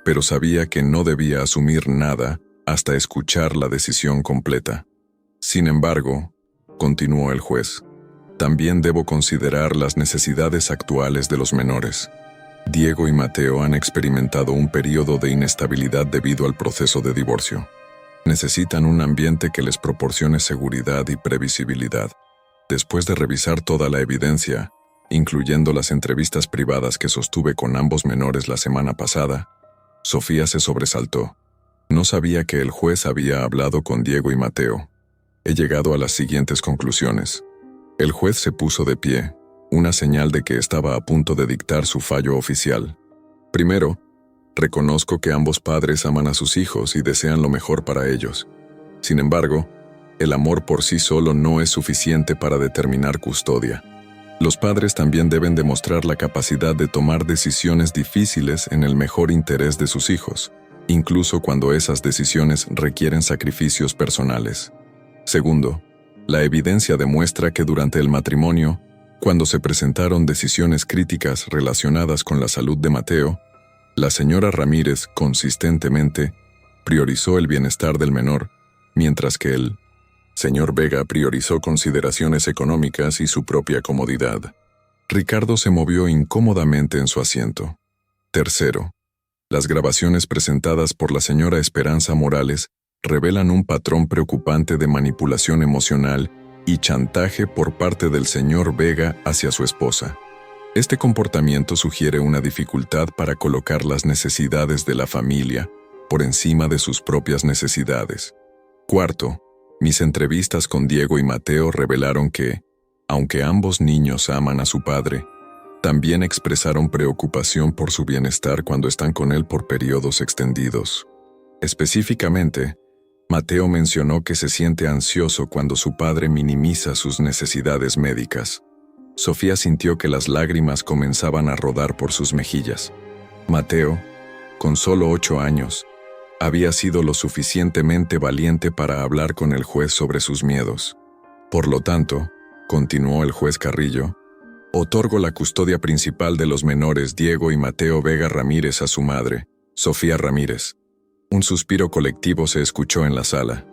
pero sabía que no debía asumir nada hasta escuchar la decisión completa. Sin embargo, continuó el juez, también debo considerar las necesidades actuales de los menores. Diego y Mateo han experimentado un periodo de inestabilidad debido al proceso de divorcio. Necesitan un ambiente que les proporcione seguridad y previsibilidad. Después de revisar toda la evidencia, incluyendo las entrevistas privadas que sostuve con ambos menores la semana pasada, Sofía se sobresaltó. No sabía que el juez había hablado con Diego y Mateo. He llegado a las siguientes conclusiones. El juez se puso de pie, una señal de que estaba a punto de dictar su fallo oficial. Primero, reconozco que ambos padres aman a sus hijos y desean lo mejor para ellos. Sin embargo, el amor por sí solo no es suficiente para determinar custodia. Los padres también deben demostrar la capacidad de tomar decisiones difíciles en el mejor interés de sus hijos, incluso cuando esas decisiones requieren sacrificios personales. Segundo, la evidencia demuestra que durante el matrimonio, cuando se presentaron decisiones críticas relacionadas con la salud de Mateo, la señora Ramírez consistentemente priorizó el bienestar del menor, mientras que el señor Vega priorizó consideraciones económicas y su propia comodidad. Ricardo se movió incómodamente en su asiento. Tercero, las grabaciones presentadas por la señora Esperanza Morales revelan un patrón preocupante de manipulación emocional y chantaje por parte del señor Vega hacia su esposa. Este comportamiento sugiere una dificultad para colocar las necesidades de la familia por encima de sus propias necesidades. Cuarto, mis entrevistas con Diego y Mateo revelaron que, aunque ambos niños aman a su padre, también expresaron preocupación por su bienestar cuando están con él por periodos extendidos. Específicamente, Mateo mencionó que se siente ansioso cuando su padre minimiza sus necesidades médicas. Sofía sintió que las lágrimas comenzaban a rodar por sus mejillas. Mateo, con solo 8 años, había sido lo suficientemente valiente para hablar con el juez sobre sus miedos. Por lo tanto, continuó el juez Carrillo, otorgo la custodia principal de los menores Diego y Mateo Vega Ramírez a su madre, Sofía Ramírez. Un suspiro colectivo se escuchó en la sala.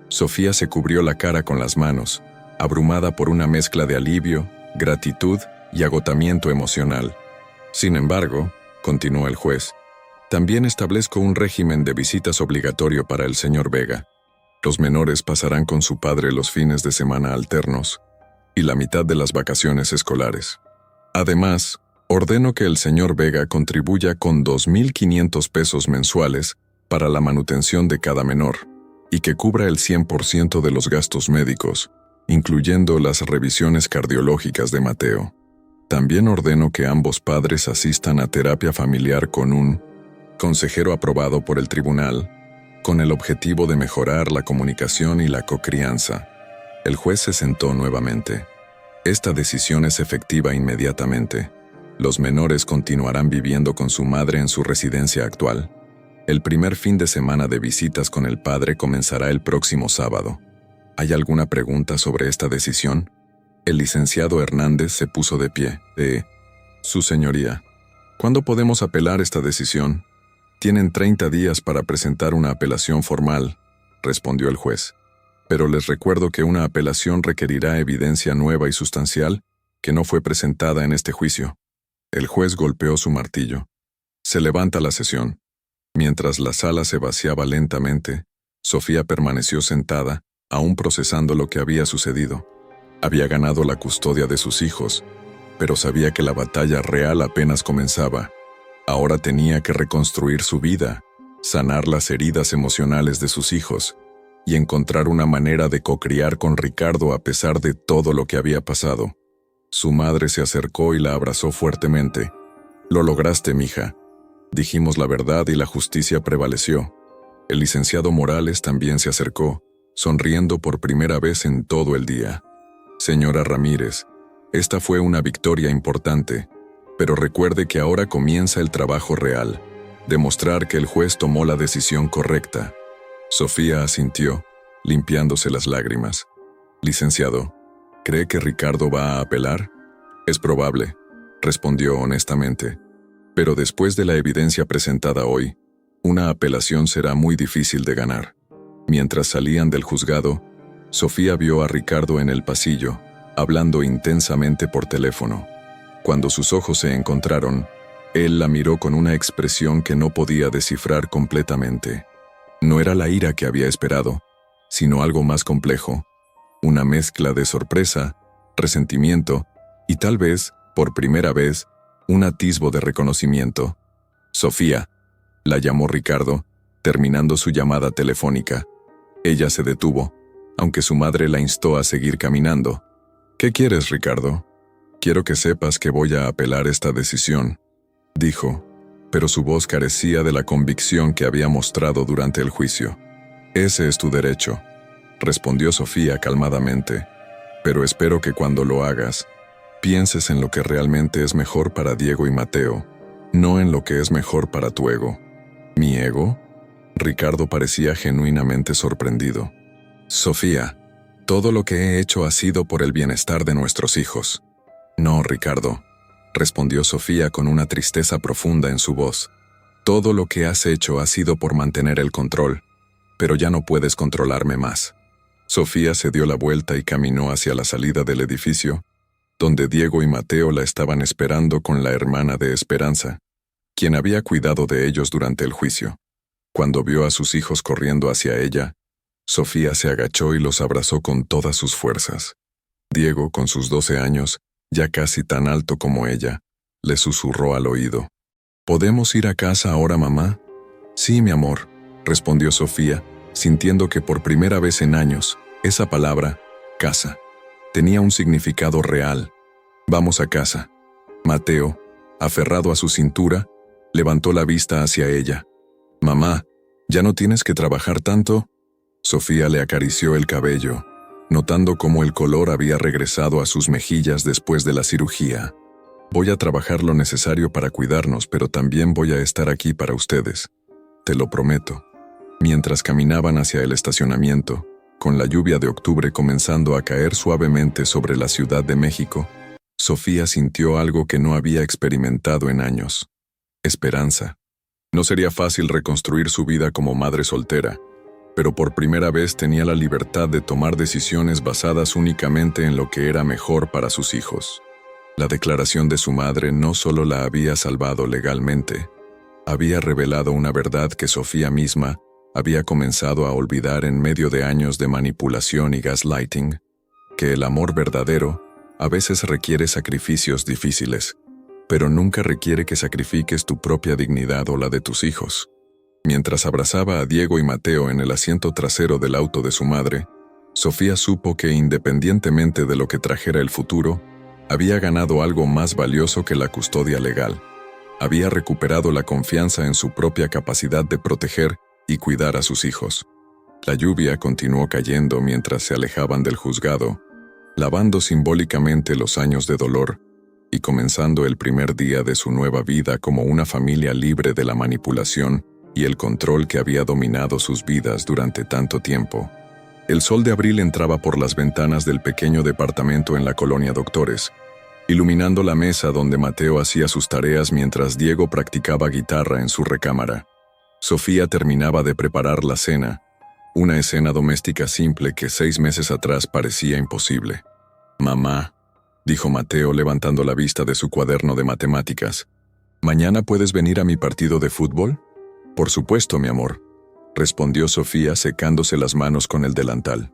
Sofía se cubrió la cara con las manos, abrumada por una mezcla de alivio, gratitud y agotamiento emocional. Sin embargo, continuó el juez, También establezco un régimen de visitas obligatorio para el señor Vega. Los menores pasarán con su padre los fines de semana alternos y la mitad de las vacaciones escolares. Además, ordeno que el señor Vega contribuya con 2.500 pesos mensuales para la manutención de cada menor y que cubra el 100% de los gastos médicos, incluyendo las revisiones cardiológicas de Mateo. También ordeno que ambos padres asistan a terapia familiar con un consejero aprobado por el tribunal, con el objetivo de mejorar la comunicación y la cocrianza. El juez se sentó nuevamente. Esta decisión es efectiva inmediatamente. Los menores continuarán viviendo con su madre en su residencia actual. El primer fin de semana de visitas con el padre comenzará el próximo sábado. ¿Hay alguna pregunta sobre esta decisión? El licenciado Hernández se puso de pie. Su señoría, ¿cuándo podemos apelar esta decisión? Tienen 30 días para presentar una apelación formal, respondió el juez. Pero les recuerdo que una apelación requerirá evidencia nueva y sustancial que no fue presentada en este juicio. El juez golpeó su martillo. Se levanta la sesión. Mientras la sala se vaciaba lentamente, Sofía permaneció sentada, aún procesando lo que había sucedido. Había ganado la custodia de sus hijos, pero sabía que la batalla real apenas comenzaba. Ahora tenía que reconstruir su vida, sanar las heridas emocionales de sus hijos y encontrar una manera de cocriar con Ricardo a pesar de todo lo que había pasado. Su madre se acercó y la abrazó fuertemente. «Lo lograste, mija». Dijimos la verdad y la justicia prevaleció. El licenciado Morales también se acercó, sonriendo por primera vez en todo el día. «Señora Ramírez, esta fue una victoria importante, pero recuerde que ahora comienza el trabajo real, demostrar que el juez tomó la decisión correcta». Sofía asintió, limpiándose las lágrimas. «Licenciado, ¿cree que Ricardo va a apelar?» «Es probable», respondió honestamente. «Pero después de la evidencia presentada hoy, una apelación será muy difícil de ganar». Mientras salían del juzgado, Sofía vio a Ricardo en el pasillo, hablando intensamente por teléfono. Cuando sus ojos se encontraron, él la miró con una expresión que no podía descifrar completamente. No era la ira que había esperado, sino algo más complejo, una mezcla de sorpresa, resentimiento y tal vez, por primera vez, un atisbo de reconocimiento. «Sofía», la llamó Ricardo, terminando su llamada telefónica. Ella se detuvo, aunque su madre la instó a seguir caminando. «¿Qué quieres, Ricardo?» «Quiero que sepas que voy a apelar esta decisión», dijo, pero su voz carecía de la convicción que había mostrado durante el juicio. «Ese es tu derecho», respondió Sofía calmadamente, «pero espero que cuando lo hagas, pienses en lo que realmente es mejor para Diego y Mateo, no en lo que es mejor para tu ego». «¿Mi ego?» Ricardo parecía genuinamente sorprendido. «Sofía, todo lo que he hecho ha sido por el bienestar de nuestros hijos». «No, Ricardo», respondió Sofía con una tristeza profunda en su voz. «Todo lo que has hecho ha sido por mantener el control, pero ya no puedes controlarme más». Sofía se dio la vuelta y caminó hacia la salida del edificio, donde Diego y Mateo la estaban esperando con la hermana de Esperanza, quien había cuidado de ellos durante el juicio. Cuando vio a sus hijos corriendo hacia ella, Sofía se agachó y los abrazó con todas sus fuerzas. Diego, con sus 12 años, ya casi tan alto como ella, le susurró al oído. «¿Podemos ir a casa ahora, mamá?» «Sí, mi amor», respondió Sofía, sintiendo que por primera vez en años, esa palabra, casa, tenía un significado real. «Vamos a casa». Mateo, aferrado a su cintura, levantó la vista hacia ella. «Mamá, ¿ya no tienes que trabajar tanto?» Sofía le acarició el cabello, notando cómo el color había regresado a sus mejillas después de la cirugía. «Voy a trabajar lo necesario para cuidarnos, pero también voy a estar aquí para ustedes. Te lo prometo». Mientras caminaban hacia el estacionamiento, con la lluvia de octubre comenzando a caer suavemente sobre la Ciudad de México, Sofía sintió algo que no había experimentado en años: esperanza. No sería fácil reconstruir su vida como madre soltera, pero por primera vez tenía la libertad de tomar decisiones basadas únicamente en lo que era mejor para sus hijos. La declaración de su madre no solo la había salvado legalmente, había revelado una verdad que Sofía misma había comenzado a olvidar en medio de años de manipulación y gaslighting, que el amor verdadero a veces requiere sacrificios difíciles, pero nunca requiere que sacrifiques tu propia dignidad o la de tus hijos. Mientras abrazaba a Diego y Mateo en el asiento trasero del auto de su madre, Sofía supo que independientemente de lo que trajera el futuro, había ganado algo más valioso que la custodia legal. Había recuperado la confianza en su propia capacidad de proteger y cuidar a sus hijos. La lluvia continuó cayendo mientras se alejaban del juzgado, lavando simbólicamente los años de dolor y comenzando el primer día de su nueva vida como una familia libre de la manipulación y el control que había dominado sus vidas durante tanto tiempo. El sol de abril entraba por las ventanas del pequeño departamento en la colonia Doctores, iluminando la mesa donde Mateo hacía sus tareas mientras Diego practicaba guitarra en su recámara. Sofía terminaba de preparar la cena, una escena doméstica simple que 6 meses atrás parecía imposible. «Mamá», dijo Mateo levantando la vista de su cuaderno de matemáticas, «¿mañana puedes venir a mi partido de fútbol?» «Por supuesto, mi amor», respondió Sofía secándose las manos con el delantal.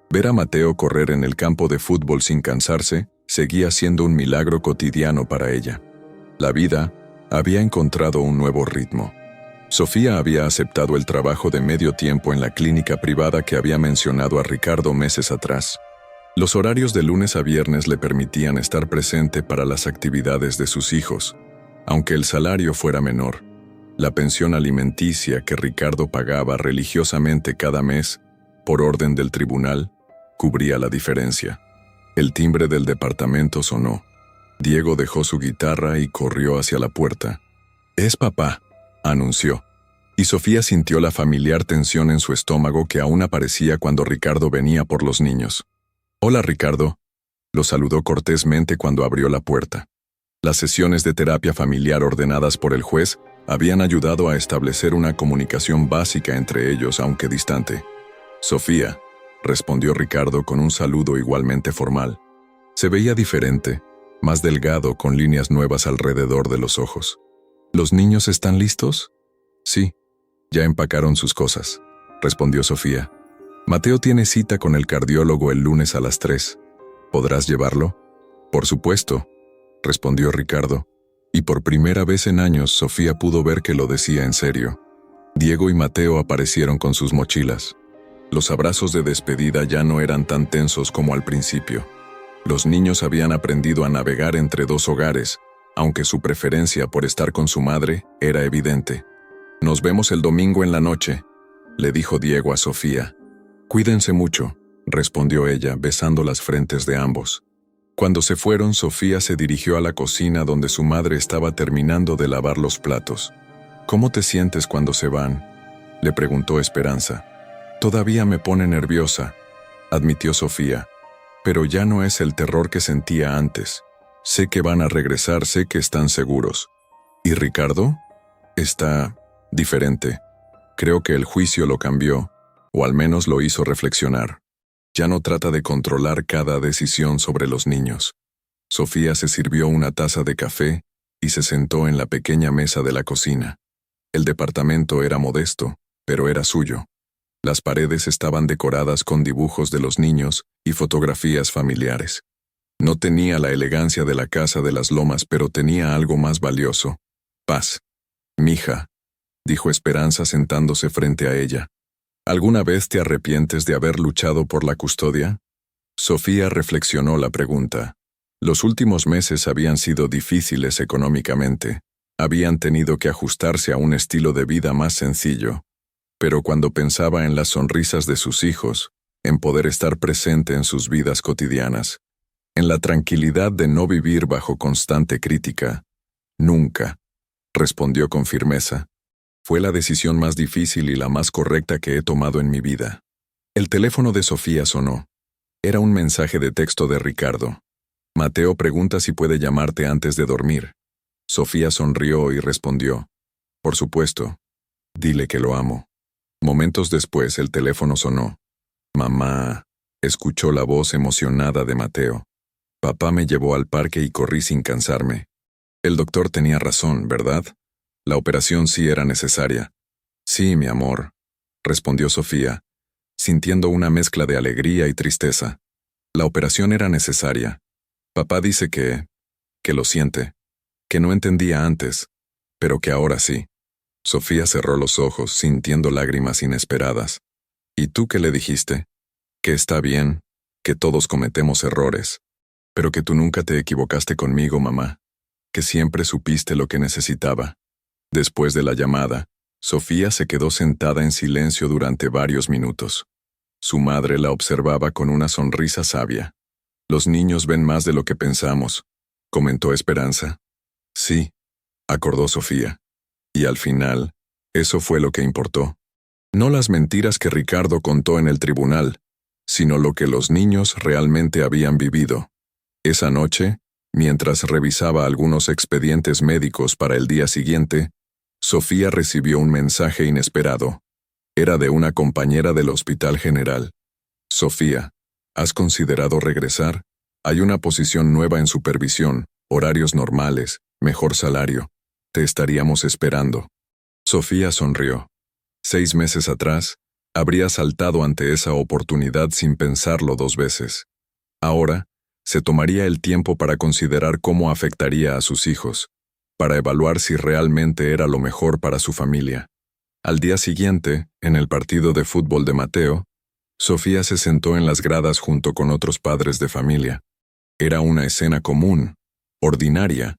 Ver a Mateo correr en el campo de fútbol sin cansarse seguía siendo un milagro cotidiano para ella. La vida había encontrado un nuevo ritmo. Sofía había aceptado el trabajo de medio tiempo en la clínica privada que había mencionado a Ricardo meses atrás. Los horarios de lunes a viernes le permitían estar presente para las actividades de sus hijos, aunque el salario fuera menor. La pensión alimenticia que Ricardo pagaba religiosamente cada mes, por orden del tribunal, cubría la diferencia. El timbre del departamento sonó. Diego dejó su guitarra y corrió hacia la puerta. «Es papá», anunció, y Sofía sintió la familiar tensión en su estómago que aún aparecía cuando Ricardo venía por los niños. «Hola, Ricardo», lo saludó cortésmente cuando abrió la puerta. Las sesiones de terapia familiar ordenadas por el juez habían ayudado a establecer una comunicación básica entre ellos, aunque distante. «Sofía», respondió Ricardo con un saludo igualmente formal. Se veía diferente, más delgado, con líneas nuevas alrededor de los ojos. «¿Los niños están listos?» «Sí, ya empacaron sus cosas», respondió Sofía. «Mateo tiene cita con el cardiólogo el lunes a las 3. ¿Podrás llevarlo?» «Por supuesto», respondió Ricardo, y por primera vez en años Sofía pudo ver que lo decía en serio. Diego y Mateo aparecieron con sus mochilas. Los abrazos de despedida ya no eran tan tensos como al principio. Los niños habían aprendido a navegar entre dos hogares, aunque su preferencia por estar con su madre era evidente. «Nos vemos el domingo en la noche», le dijo Diego a Sofía. «Cuídense mucho», respondió ella, besando las frentes de ambos. Cuando se fueron, Sofía se dirigió a la cocina donde su madre estaba terminando de lavar los platos. «¿Cómo te sientes cuando se van?», le preguntó Esperanza. «Todavía me pone nerviosa», admitió Sofía, «pero ya no es el terror que sentía antes. Sé que van a regresar, sé que están seguros». «¿Y Ricardo?» «Está diferente. Creo que el juicio lo cambió, o al menos lo hizo reflexionar. Ya no trata de controlar cada decisión sobre los niños». Sofía se sirvió una taza de café y se sentó en la pequeña mesa de la cocina. El departamento era modesto, pero era suyo. Las paredes estaban decoradas con dibujos de los niños y fotografías familiares. No tenía la elegancia de la casa de las Lomas, pero tenía algo más valioso: paz. «Mija», dijo Esperanza sentándose frente a ella, «¿alguna vez te arrepientes de haber luchado por la custodia?» Sofía reflexionó la pregunta. Los últimos meses habían sido difíciles económicamente. Habían tenido que ajustarse a un estilo de vida más sencillo. Pero cuando pensaba en las sonrisas de sus hijos, en poder estar presente en sus vidas cotidianas, en la tranquilidad de no vivir bajo constante crítica, «Nunca», respondió con firmeza. «Fue la decisión más difícil y la más correcta que he tomado en mi vida». El teléfono de Sofía sonó. Era un mensaje de texto de Ricardo. «Mateo pregunta si puede llamarte antes de dormir». Sofía sonrió y respondió: «Por supuesto. Dile que lo amo». Momentos después el teléfono sonó. «Mamá», escuchó la voz emocionada de Mateo. «Papá me llevó al parque y corrí sin cansarme. El doctor tenía razón, ¿verdad? La operación sí era necesaria. Sí, mi amor, respondió Sofía, sintiendo una mezcla de alegría y tristeza. La operación era necesaria. Papá dice que lo siente, que no entendía antes, pero que ahora sí. Sofía cerró los ojos, sintiendo lágrimas inesperadas. ¿Y tú qué le dijiste? Que está bien, que todos cometemos errores, pero que tú nunca te equivocaste conmigo, mamá, que siempre supiste lo que necesitaba. Después de la llamada, Sofía se quedó sentada en silencio durante varios minutos. Su madre la observaba con una sonrisa sabia. Los niños ven más de lo que pensamos, comentó Esperanza. Sí, acordó Sofía. Y al final, eso fue lo que importó. No las mentiras que Ricardo contó en el tribunal, sino lo que los niños realmente habían vivido. Esa noche, mientras revisaba algunos expedientes médicos para el día siguiente, Sofía recibió un mensaje inesperado. Era de una compañera del Hospital General. Sofía, ¿has considerado regresar? Hay una posición nueva en supervisión, horarios normales, mejor salario. Te estaríamos esperando. Sofía sonrió. 6 meses atrás, habría saltado ante esa oportunidad sin pensarlo 2 veces. Ahora, se tomaría el tiempo para considerar cómo afectaría a sus hijos, para evaluar si realmente era lo mejor para su familia. Al día siguiente, en el partido de fútbol de Mateo, Sofía se sentó en las gradas junto con otros padres de familia. Era una escena común, ordinaria,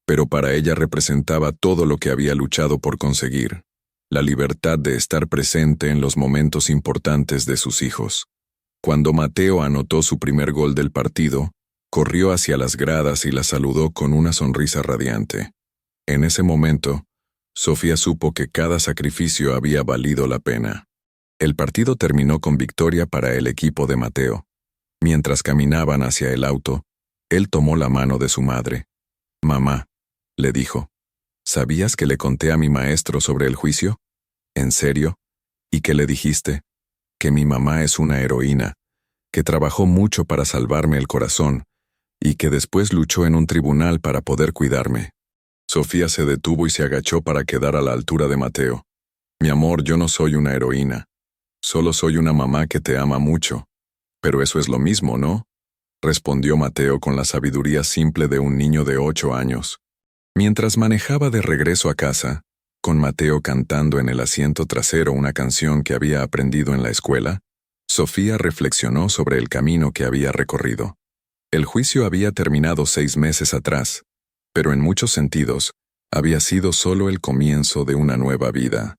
pero para ella representaba todo lo que había luchado por conseguir, la libertad de estar presente en los momentos importantes de sus hijos. Cuando Mateo anotó su primer gol del partido, corrió hacia las gradas y la saludó con una sonrisa radiante. En ese momento, Sofía supo que cada sacrificio había valido la pena. El partido terminó con victoria para el equipo de Mateo. Mientras caminaban hacia el auto, él tomó la mano de su madre. «Mamá», le dijo, «¿sabías que le conté a mi maestro sobre el juicio? ¿En serio? ¿Y qué le dijiste? Que mi mamá es una heroína, que trabajó mucho para salvarme el corazón, y que después luchó en un tribunal para poder cuidarme». Sofía se detuvo y se agachó para quedar a la altura de Mateo. «Mi amor, yo no soy una heroína. Solo soy una mamá que te ama mucho. Pero eso es lo mismo, ¿no?», respondió Mateo con la sabiduría simple de un niño de 8 años. Mientras manejaba de regreso a casa, con Mateo cantando en el asiento trasero una canción que había aprendido en la escuela, Sofía reflexionó sobre el camino que había recorrido. El juicio había terminado 6 meses atrás, pero en muchos sentidos, había sido solo el comienzo de una nueva vida.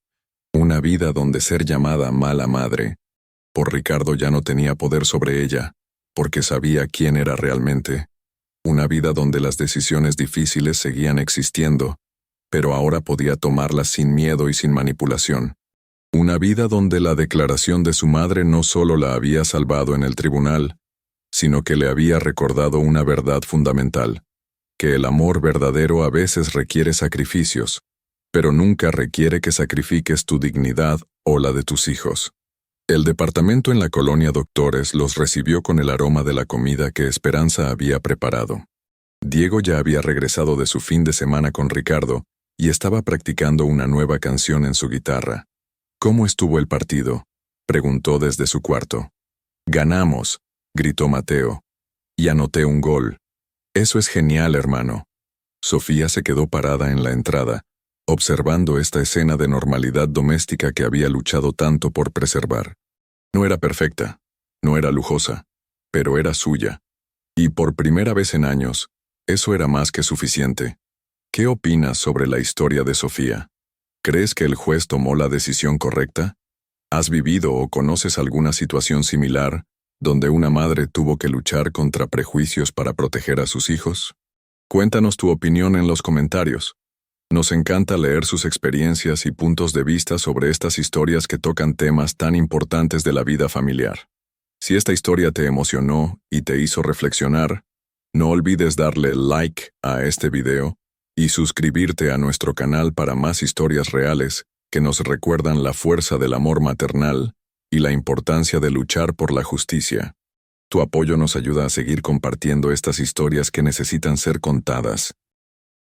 Una vida donde ser llamada mala madre por Ricardo ya no tenía poder sobre ella, porque sabía quién era realmente. Una vida donde las decisiones difíciles seguían existiendo, pero ahora podía tomarlas sin miedo y sin manipulación. Una vida donde la declaración de su madre no solo la había salvado en el tribunal, sino que le había recordado una verdad fundamental, que el amor verdadero a veces requiere sacrificios, pero nunca requiere que sacrifiques tu dignidad o la de tus hijos. El departamento en la colonia Doctores los recibió con el aroma de la comida que Esperanza había preparado. Diego ya había regresado de su fin de semana con Ricardo y estaba practicando una nueva canción en su guitarra. «¿Cómo estuvo el partido?», preguntó desde su cuarto. «Ganamos», gritó Mateo. «Y anoté un gol». «Eso es genial, hermano». Sofía se quedó parada en la entrada, observando esta escena de normalidad doméstica que había luchado tanto por preservar. No era perfecta, no era lujosa, pero era suya. Y por primera vez en años, eso era más que suficiente. ¿Qué opinas sobre la historia de Sofía? ¿Crees que el juez tomó la decisión correcta? ¿Has vivido o conoces alguna situación similar donde una madre tuvo que luchar contra prejuicios para proteger a sus hijos? Cuéntanos tu opinión en los comentarios. Nos encanta leer sus experiencias y puntos de vista sobre estas historias que tocan temas tan importantes de la vida familiar. Si esta historia te emocionó y te hizo reflexionar, no olvides darle like a este video y suscribirte a nuestro canal para más historias reales que nos recuerdan la fuerza del amor maternal y la importancia de luchar por la justicia. Tu apoyo nos ayuda a seguir compartiendo estas historias que necesitan ser contadas